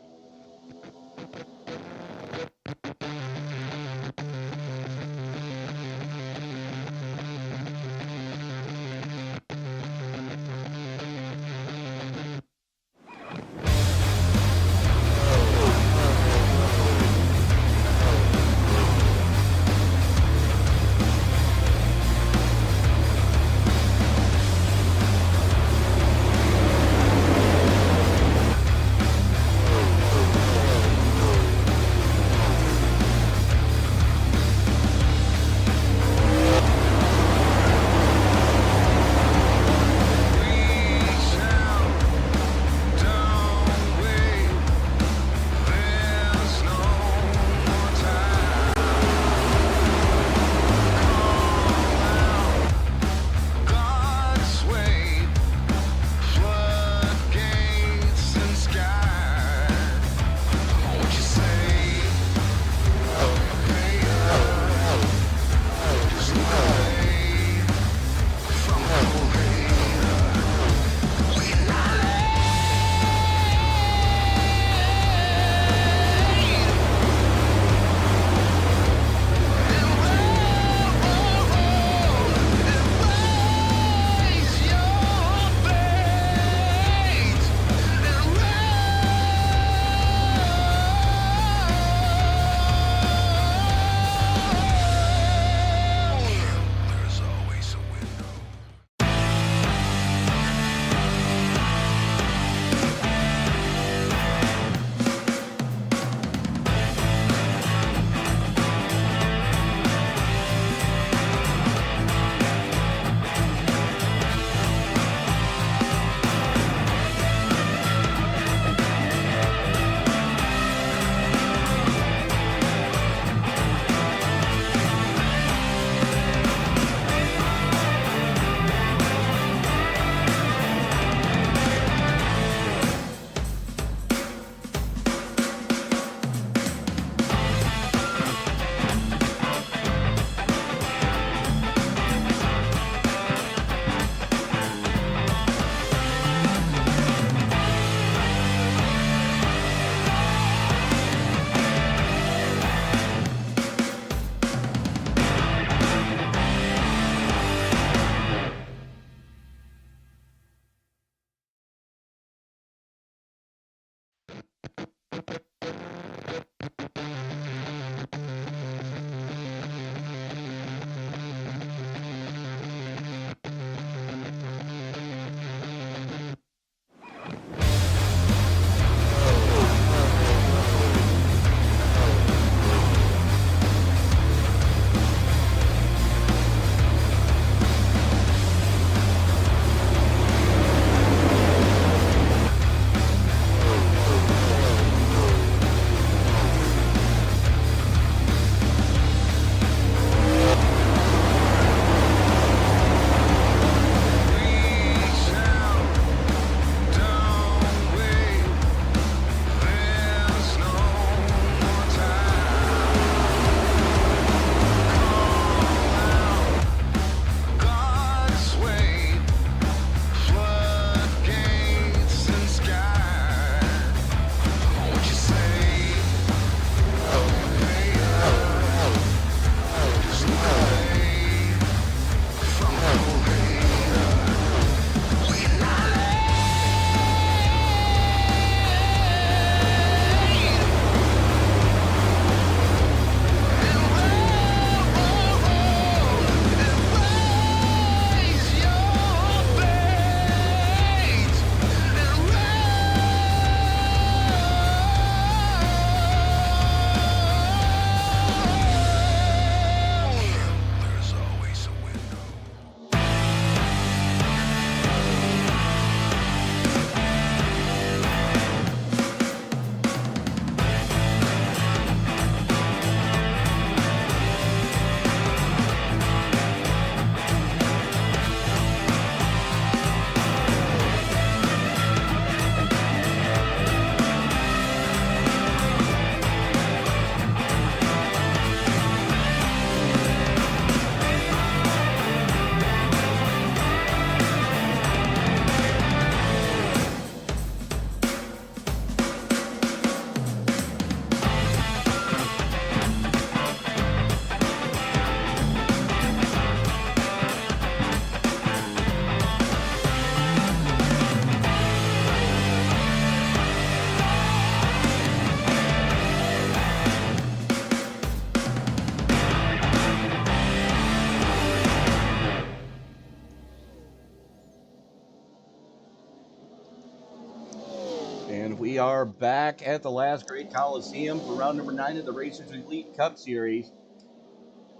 We are back at the last Great Coliseum for round number 9 of the Racers Elite Cup Series.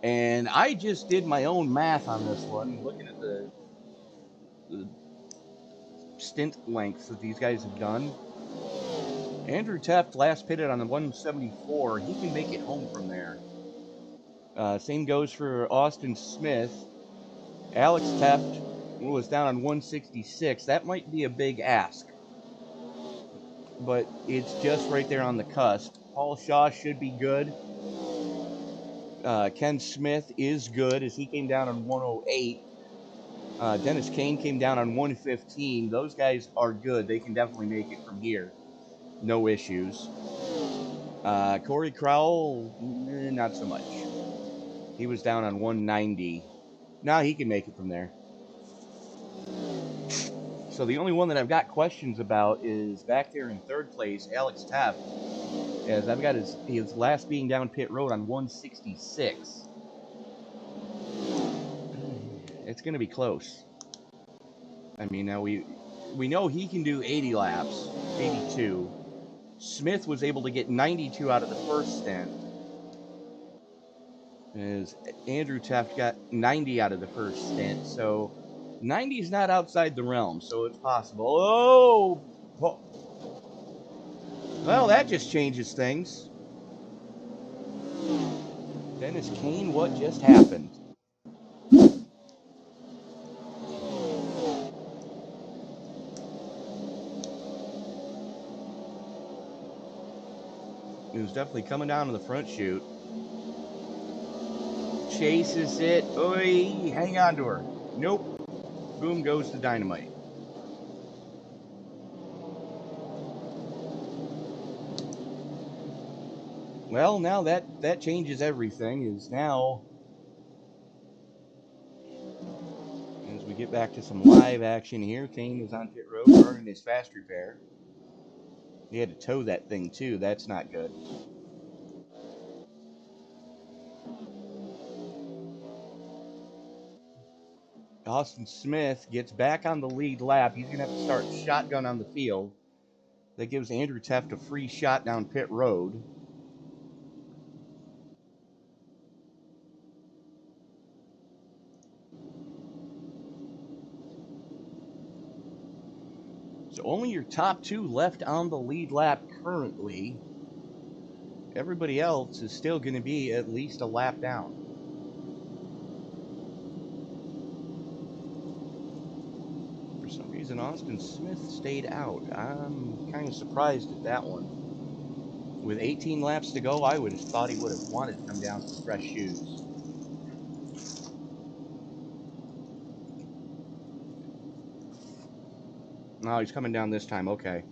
And I just did my own math on this one, looking at the stint lengths that these guys have done. Andrew Teft last pitted on the 174. He can make it home from there. Same goes for Austin Smith. Alex Teft was down on 166. That might be a big ask, but it's just right there on the cusp. Paul Shaw should be good. Ken Smith is good as he came down on 108. Dennis Kane came down on 115. Those guys are good. They can definitely make it from here. No issues. Corey Crowell, not so much. He was down on 190. Now he can make it from there. So the only one that I've got questions about is back there in third place, Alex Teft, as I've got his last being down pit road on 166. It's going to be close. I mean, now we know he can do 80 laps, 82. Smith was able to get 92 out of the first stint. As Andrew Teft got 90 out of the first stint, so 90 is not outside the realm, so it's possible. Oh! Well, that just changes things. Dennis Kane, what just happened? It was definitely coming down to the front chute. Chases it. Oy, hang on to her. Nope. Boom goes the dynamite. Well, now that changes everything. Is now, as we get back to some live action here, Kane is on pit road starting his fast repair. He had to tow that thing too. That's not good. Austin Smith gets back on the lead lap. He's going to have to start shotgun on the field. That gives Andrew Teft a free shot down pit road. So only your top two left on the lead lap currently. Everybody else is still going to be at least a lap down. For some reason, Austin Smith stayed out. I'm kind of surprised at that one. With 18 laps to go, I would have thought he would have wanted to come down with fresh shoes. No, he's coming down this time. Okay.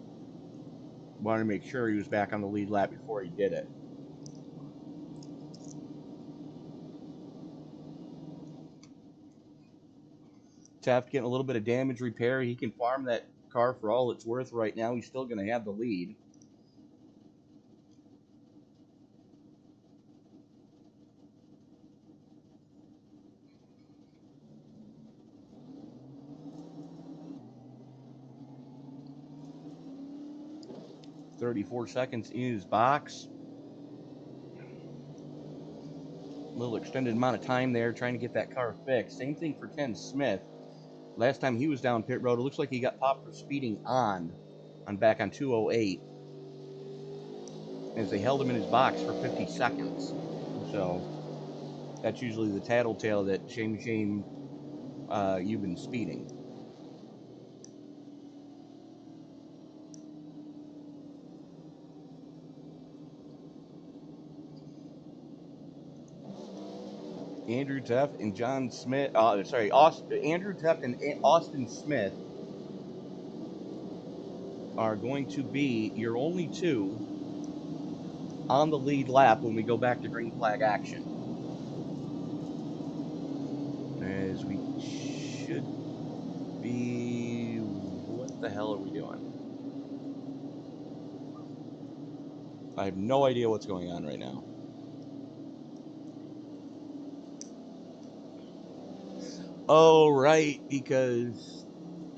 Wanted to make sure he was back on the lead lap before he did it. Teft getting a little bit of damage repair. He can farm that car for all it's worth right now. He's still going to have the lead. .34 seconds in his box. A little extended amount of time there trying to get that car fixed. Same thing for Ken Smith. Last time he was down pit road, it looks like he got popped for speeding on back on 208. As they held him in his box for 50 seconds. So that's usually the tattletale that shame, you've been speeding. Andrew Teft and John Smith, Andrew Teft and Austin Smith are going to be your only two on the lead lap when we go back to green flag action. As we should be, what the hell are we doing? I have no idea what's going on right now. Oh, right, because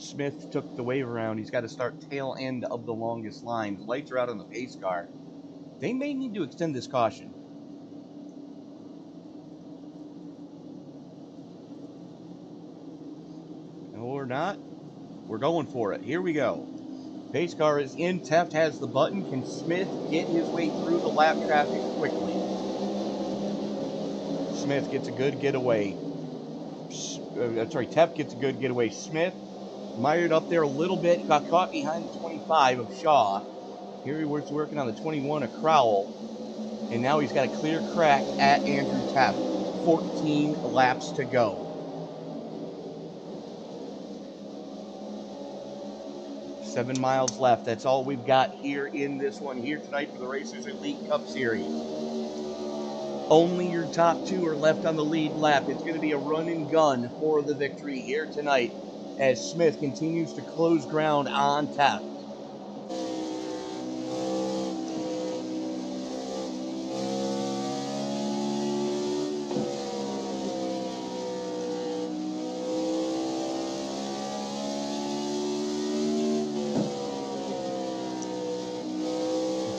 Smith took the wave around. He's got to start tail end of the longest line. The lights are out on the pace car. They may need to extend this caution. No, we're not. We're going for it. Here we go. Pace car is in. Teft has the button. Can Smith get his way through the lap traffic quickly? Smith gets a good getaway. Teft gets a good getaway. Smith mired up there a little bit. Got caught behind the 25 of Shaw. Here he was working on the 21 of Crowell. And now he's got a clear crack at Andrew Teft. 14 laps to go. Seven miles left. That's all we've got here in this one here tonight for the Racers Elite Cup Series. Only your top two are left on the lead lap. It's going to be a run and gun for the victory here tonight as Smith continues to close ground on Teft.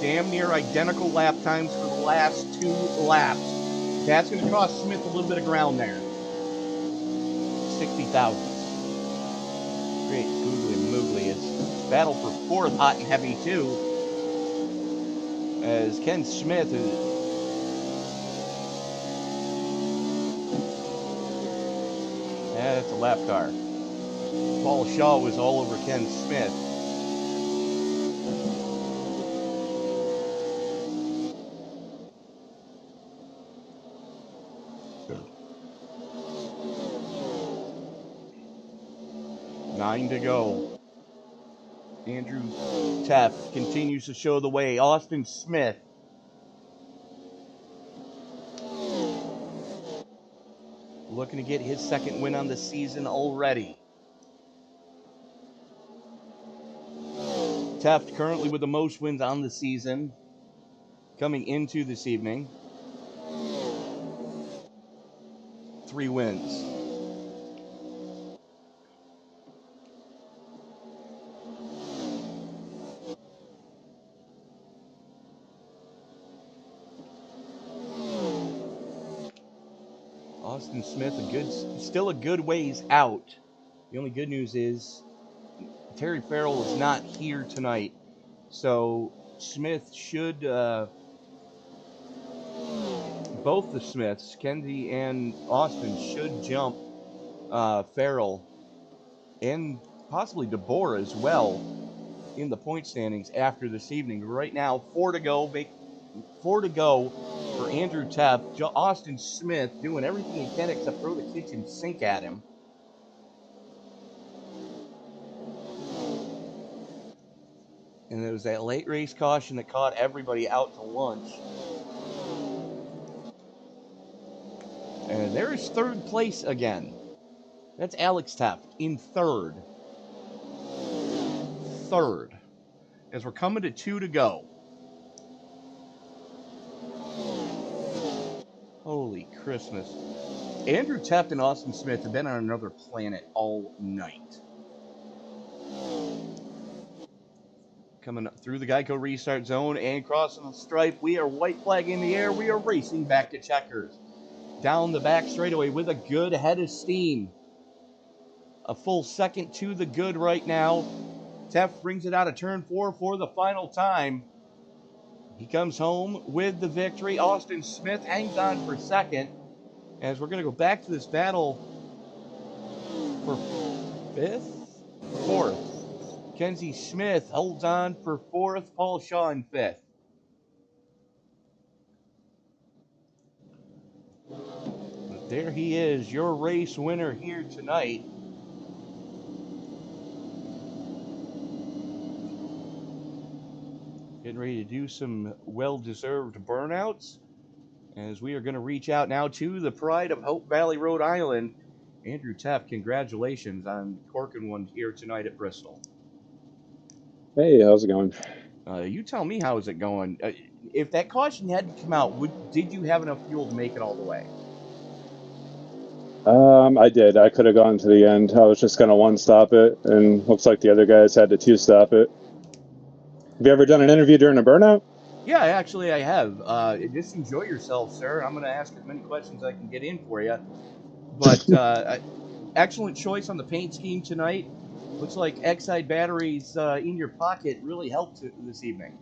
Damn near identical lap times for the last two laps. That's going to cost Smith a little bit of ground there. 60 thousandths. Great googly moogly. It's battle for fourth, hot and heavy too. As Ken Smith is... That's a lap car. Paul Shaw was all over Ken Smith. Nine to go. Andrew Teft continues to show the way. Austin Smith. Looking to get his second win on the season already. Teft currently with the most wins on the season coming into this evening. 3 wins. Austin Smith, still a good ways out. The only good news is Terry Farrell is not here tonight, so Smith should, both the Smiths, Kenzie and Austin, should jump Farrell and possibly DeBoer as well in the point standings after this evening. Right now, 4 to go. 4 to go for Andrew Teft. Austin Smith doing everything he can except throw the kitchen sink at him. And there was that late race caution that caught everybody out to lunch. And there is third place again. That's Alex Teft in third. As we're coming to 2 to go. Holy Christmas. Andrew Teft and Austin Smith have been on another planet all night. Coming up through the Geico restart zone and crossing the stripe. We are white flag in the air. We are racing back to checkers. Down the back straightaway with a good head of steam. A full second to the good right now. Teft brings it out of turn 4 for the final time. He comes home with the victory. Austin Smith hangs on for second. As we're going to go back to this battle for fourth. Kenzie Smith holds on for fourth. Paul Shaw in fifth. But there he is, your race winner here tonight. Getting ready to do some well-deserved burnouts as we are going to reach out now to the pride of Hope Valley, Rhode Island. Andrew Teft, congratulations on corking one here tonight at Bristol. Hey, how's it going? You tell me, how is it going? If that caution hadn't come out, did you have enough fuel to make it all the way? I did. I could have gone to the end. I was just going to one-stop it, and looks like the other guys had to two-stop it. Have you ever done an interview during a burnout? Yeah, actually, I have. Just enjoy yourself, sir. I'm going to ask as many questions as I can get in for you. But excellent choice on the paint scheme tonight. Looks like Exide batteries in your pocket really helped this evening.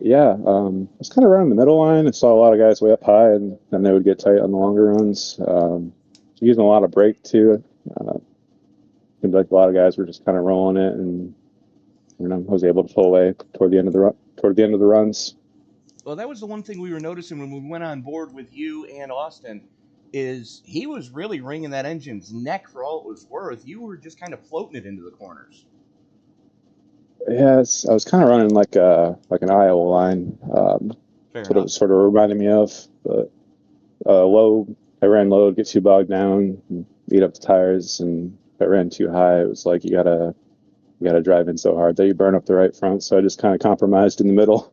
Yeah, I was kind of around the middle line. I saw a lot of guys way up high, and then they would get tight on the longer runs. Using a lot of brake too. Seemed like a lot of guys were just kind of rolling it, and I was able to pull away toward the end of the runs. Well, that was the one thing we were noticing when we went on board with you and Austin, is he was really wringing that engine's neck for all it was worth. You were just kind of floating it into the corners. Yes, I was kind of running like an Iowa line. That's what it was sort of reminding me of. But I ran low, get too bogged down, and beat up the tires, and if I ran too high, it was like you gotta drive in so hard that you burn up the right front. So I just kind of compromised in the middle.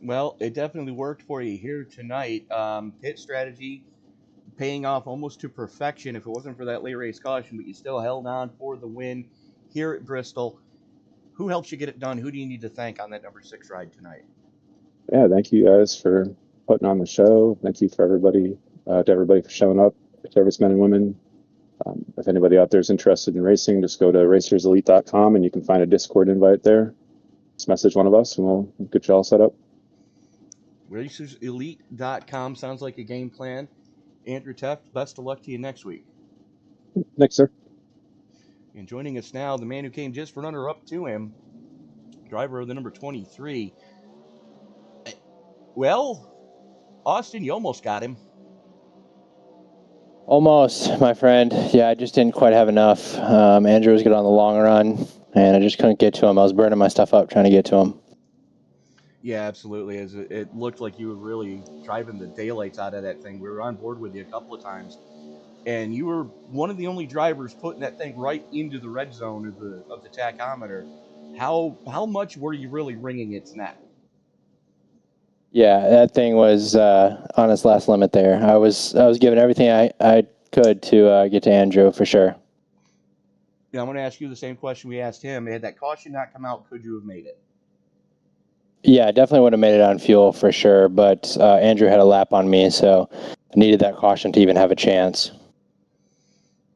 Well, it definitely worked for you here tonight. Pit strategy paying off almost to perfection if it wasn't for that late race caution, but you still held on for the win here at Bristol. Who helps you get it done? Who do you need to thank on that number 6 ride tonight? Yeah, thank you guys for putting on the show. Thank you for everybody, to everybody for showing up, servicemen and women. If anybody out there is interested in racing, just go to racerselite.com and you can find a Discord invite there. Just message one of us and we'll get you all set up. Racerselite.com sounds like a game plan. Andrew Teft, best of luck to you next week. Thanks, sir. And joining us now, the man who came just for runner-up to him, driver of the number 23. Well, Austin, you almost got him. Almost, my friend. Yeah, I just didn't quite have enough. Andrew was good on the long run, and I just couldn't get to him. I was burning my stuff up trying to get to him. Yeah, absolutely. As it looked like you were really driving the daylights out of that thing. We were on board with you a couple of times, and you were one of the only drivers putting that thing right into the red zone of the tachometer. How much were you really wringing its neck? Yeah, that thing was on its last limit there. I was giving everything I could to get to Andrew for sure. Yeah, I'm going to ask you the same question we asked him. Had that caution not come out, could you have made it? Yeah, I definitely would have made it on fuel for sure, but Andrew had a lap on me, so I needed that caution to even have a chance.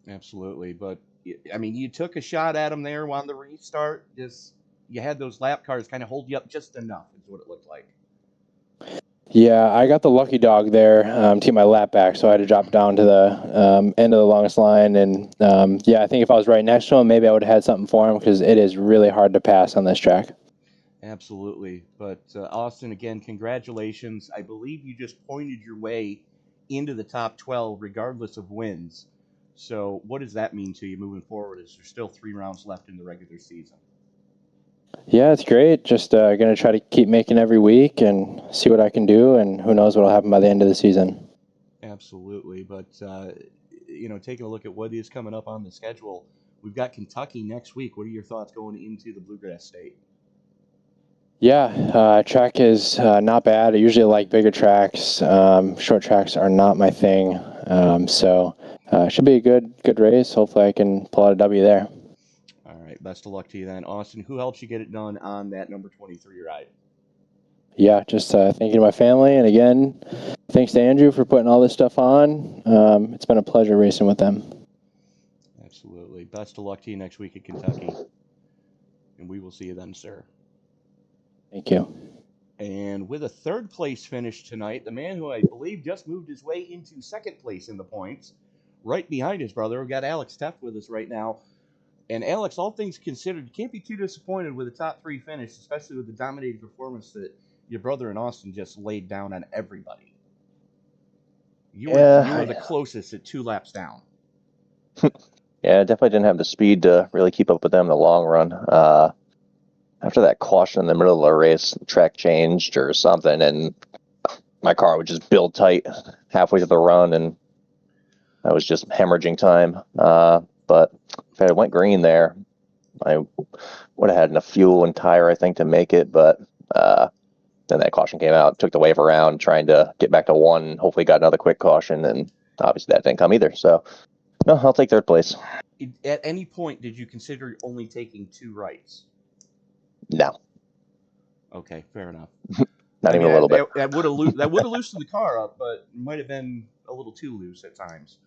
Absolutely, but I mean, you took a shot at him there on the restart. You had those lap cars kind of hold you up just enough, is what it looked like. Yeah, I got the lucky dog there to get my lap back, so I had to drop down to the end of the longest line. And yeah, I think if I was right next to him, maybe I would have had something for him because it is really hard to pass on this track. Absolutely. But Austin, again, congratulations. I believe you just pointed your way into the top 12 regardless of wins. So what does that mean to you moving forward as there's still 3 rounds left in the regular season? Yeah, it's great. Just going to try to keep making every week and see what I can do, and who knows what will happen by the end of the season. Absolutely. But, taking a look at what is coming up on the schedule, we've got Kentucky next week. What are your thoughts going into the Bluegrass State? Yeah, track is not bad. I usually like bigger tracks. Short tracks are not my thing. So should be a good race. Hopefully I can pull out a W there. All right, best of luck to you then. Austin, who helps you get it done on that number 23 ride? Yeah, just thanking my family. And again, thanks to Andrew for putting all this stuff on. It's been a pleasure racing with them. Absolutely. Best of luck to you next week at Kentucky. And we will see you then, sir. Thank you. And with a 3rd place finish tonight, the man who I believe just moved his way into 2nd place in the points, right behind his brother. We've got Alex Teft with us right now. And Alex, all things considered, you can't be too disappointed with a top 3 finish, especially with the dominating performance that your brother and Austin just laid down on everybody. You were the closest at 2 laps down. Yeah, I definitely didn't have the speed to really keep up with them in the long run. After that caution in the middle of the race, the track changed or something, and my car would just build tight halfway through the run, and I was just hemorrhaging time. But if I went green there, I would have had enough fuel and tire, I think, to make it. But then that caution came out, took the wave around, trying to get back to 1, hopefully got another quick caution, and obviously that didn't come either. So, no, I'll take third place. At any point, did you consider only taking 2 rights? No. Okay, fair enough. Not even a little bit. That would have loosened the car up, but might have been a little too loose at times.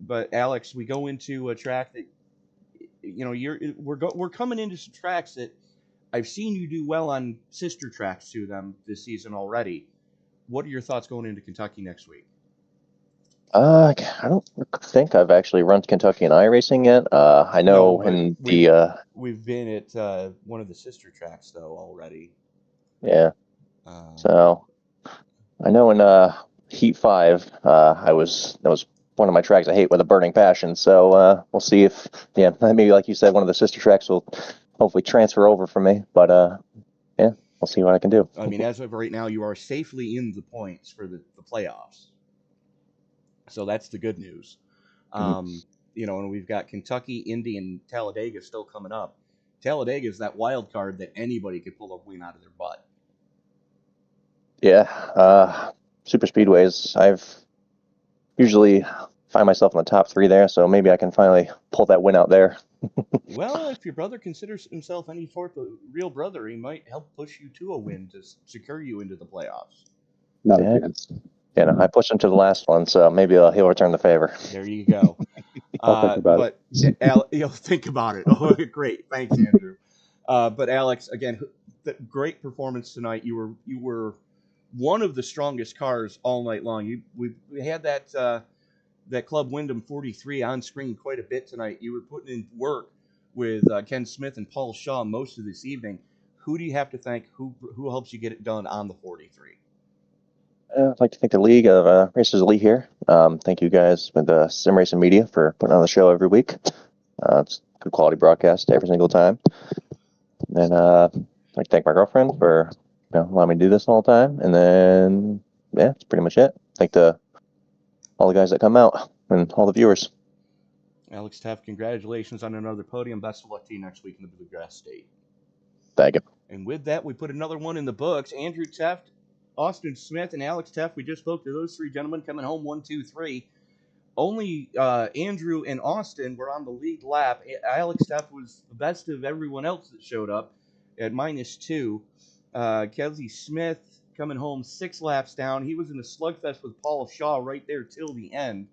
But Alex, we go into a track that, you know, we're coming into some tracks that I've seen you do well on sister tracks to them this season already. What are your thoughts going into Kentucky next week? I don't think I've actually run Kentucky and Iracing yet. I know we've been at one of the sister tracks though already. Yeah. So I know in Heat 5, that was one of my tracks I hate with a burning passion. So we'll see if maybe like you said, one of the sister tracks will hopefully transfer over for me. But yeah, we'll see what I can do. I mean, as of right now, you are safely in the points for the playoffs. So that's the good news. You know, and we've got Kentucky, Indy, and Talladega still coming up. Talladega is that wild card that anybody could pull a win out of their butt. Yeah, super speedways. I've usually find myself in the top 3 there, so maybe I can finally pull that win out there. Well, if your brother considers himself any sort of real brother, he might help push you to a win to secure you into the playoffs. Not a chance. Yeah, no, I pushed him to the last one, so maybe he'll return the favor. There you go. I'll think about it. You'll think about it. Oh, great. Thanks, Andrew. But Alex, again, great performance tonight. You were one of the strongest cars all night long. We had that Club Wyndham 43 on screen quite a bit tonight. You were putting in work with Ken Smith and Paul Shaw most of this evening. Who do you have to thank? Who helps you get it done on the 43? I'd like to thank the League of Racers Elite here. Thank you guys with the Sim Racing Media for putting on the show every week. It's good quality broadcast every single time. And I'd like to thank my girlfriend for allowing me to do this all the time. And then, yeah, that's pretty much it. Thank all the guys that come out and all the viewers. Alex Teff, congratulations on another podium. Best of luck to you next week in the Bluegrass State. Thank you. And with that, we put another one in the books. Andrew Teff, Austin Smith, and Alex Teff. We just spoke to those 3 gentlemen coming home 1, 2, 3. Only Andrew and Austin were on the lead lap. Alex Teff was the best of everyone else that showed up at -2. Kelsey Smith coming home 6 laps down. He was in a slugfest with Paul Shaw right there till the end.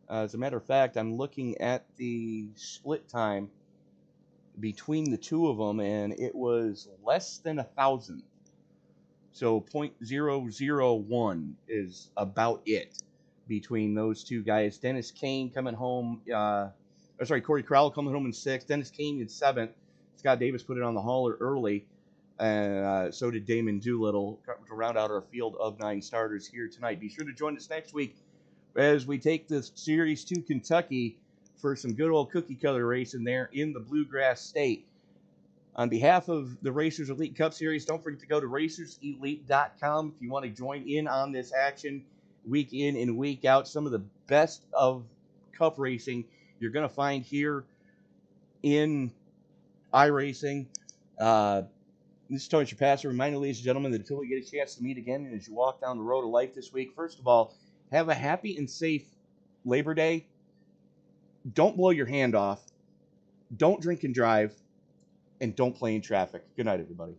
As a matter of fact, I'm looking at the split time between the two of them, and it was less than 1,000. So 0.001 is about it between those two guys. Dennis Kane coming home. Corey Crowell coming home in 6th. Dennis Kane in 7th. Scott Davis put it on the hauler early. And so did Damon Doolittle to round out our field of 9 starters here tonight. Be sure to join us next week as we take this series to Kentucky for some good old cookie cutter racing there in the Bluegrass State. On behalf of the Racers Elite Cup Series, don't forget to go to racerselite.com if you want to join in on this action week in and week out. Some of the best of Cup racing you're going to find here in iRacing. This is Tony Trapasser. Reminder, ladies and gentlemen, that until we get a chance to meet again, and as you walk down the road of life this week, first of all, have a happy and safe Labor Day. Don't blow your hand off. Don't drink and drive. And don't play in traffic. Good night, everybody.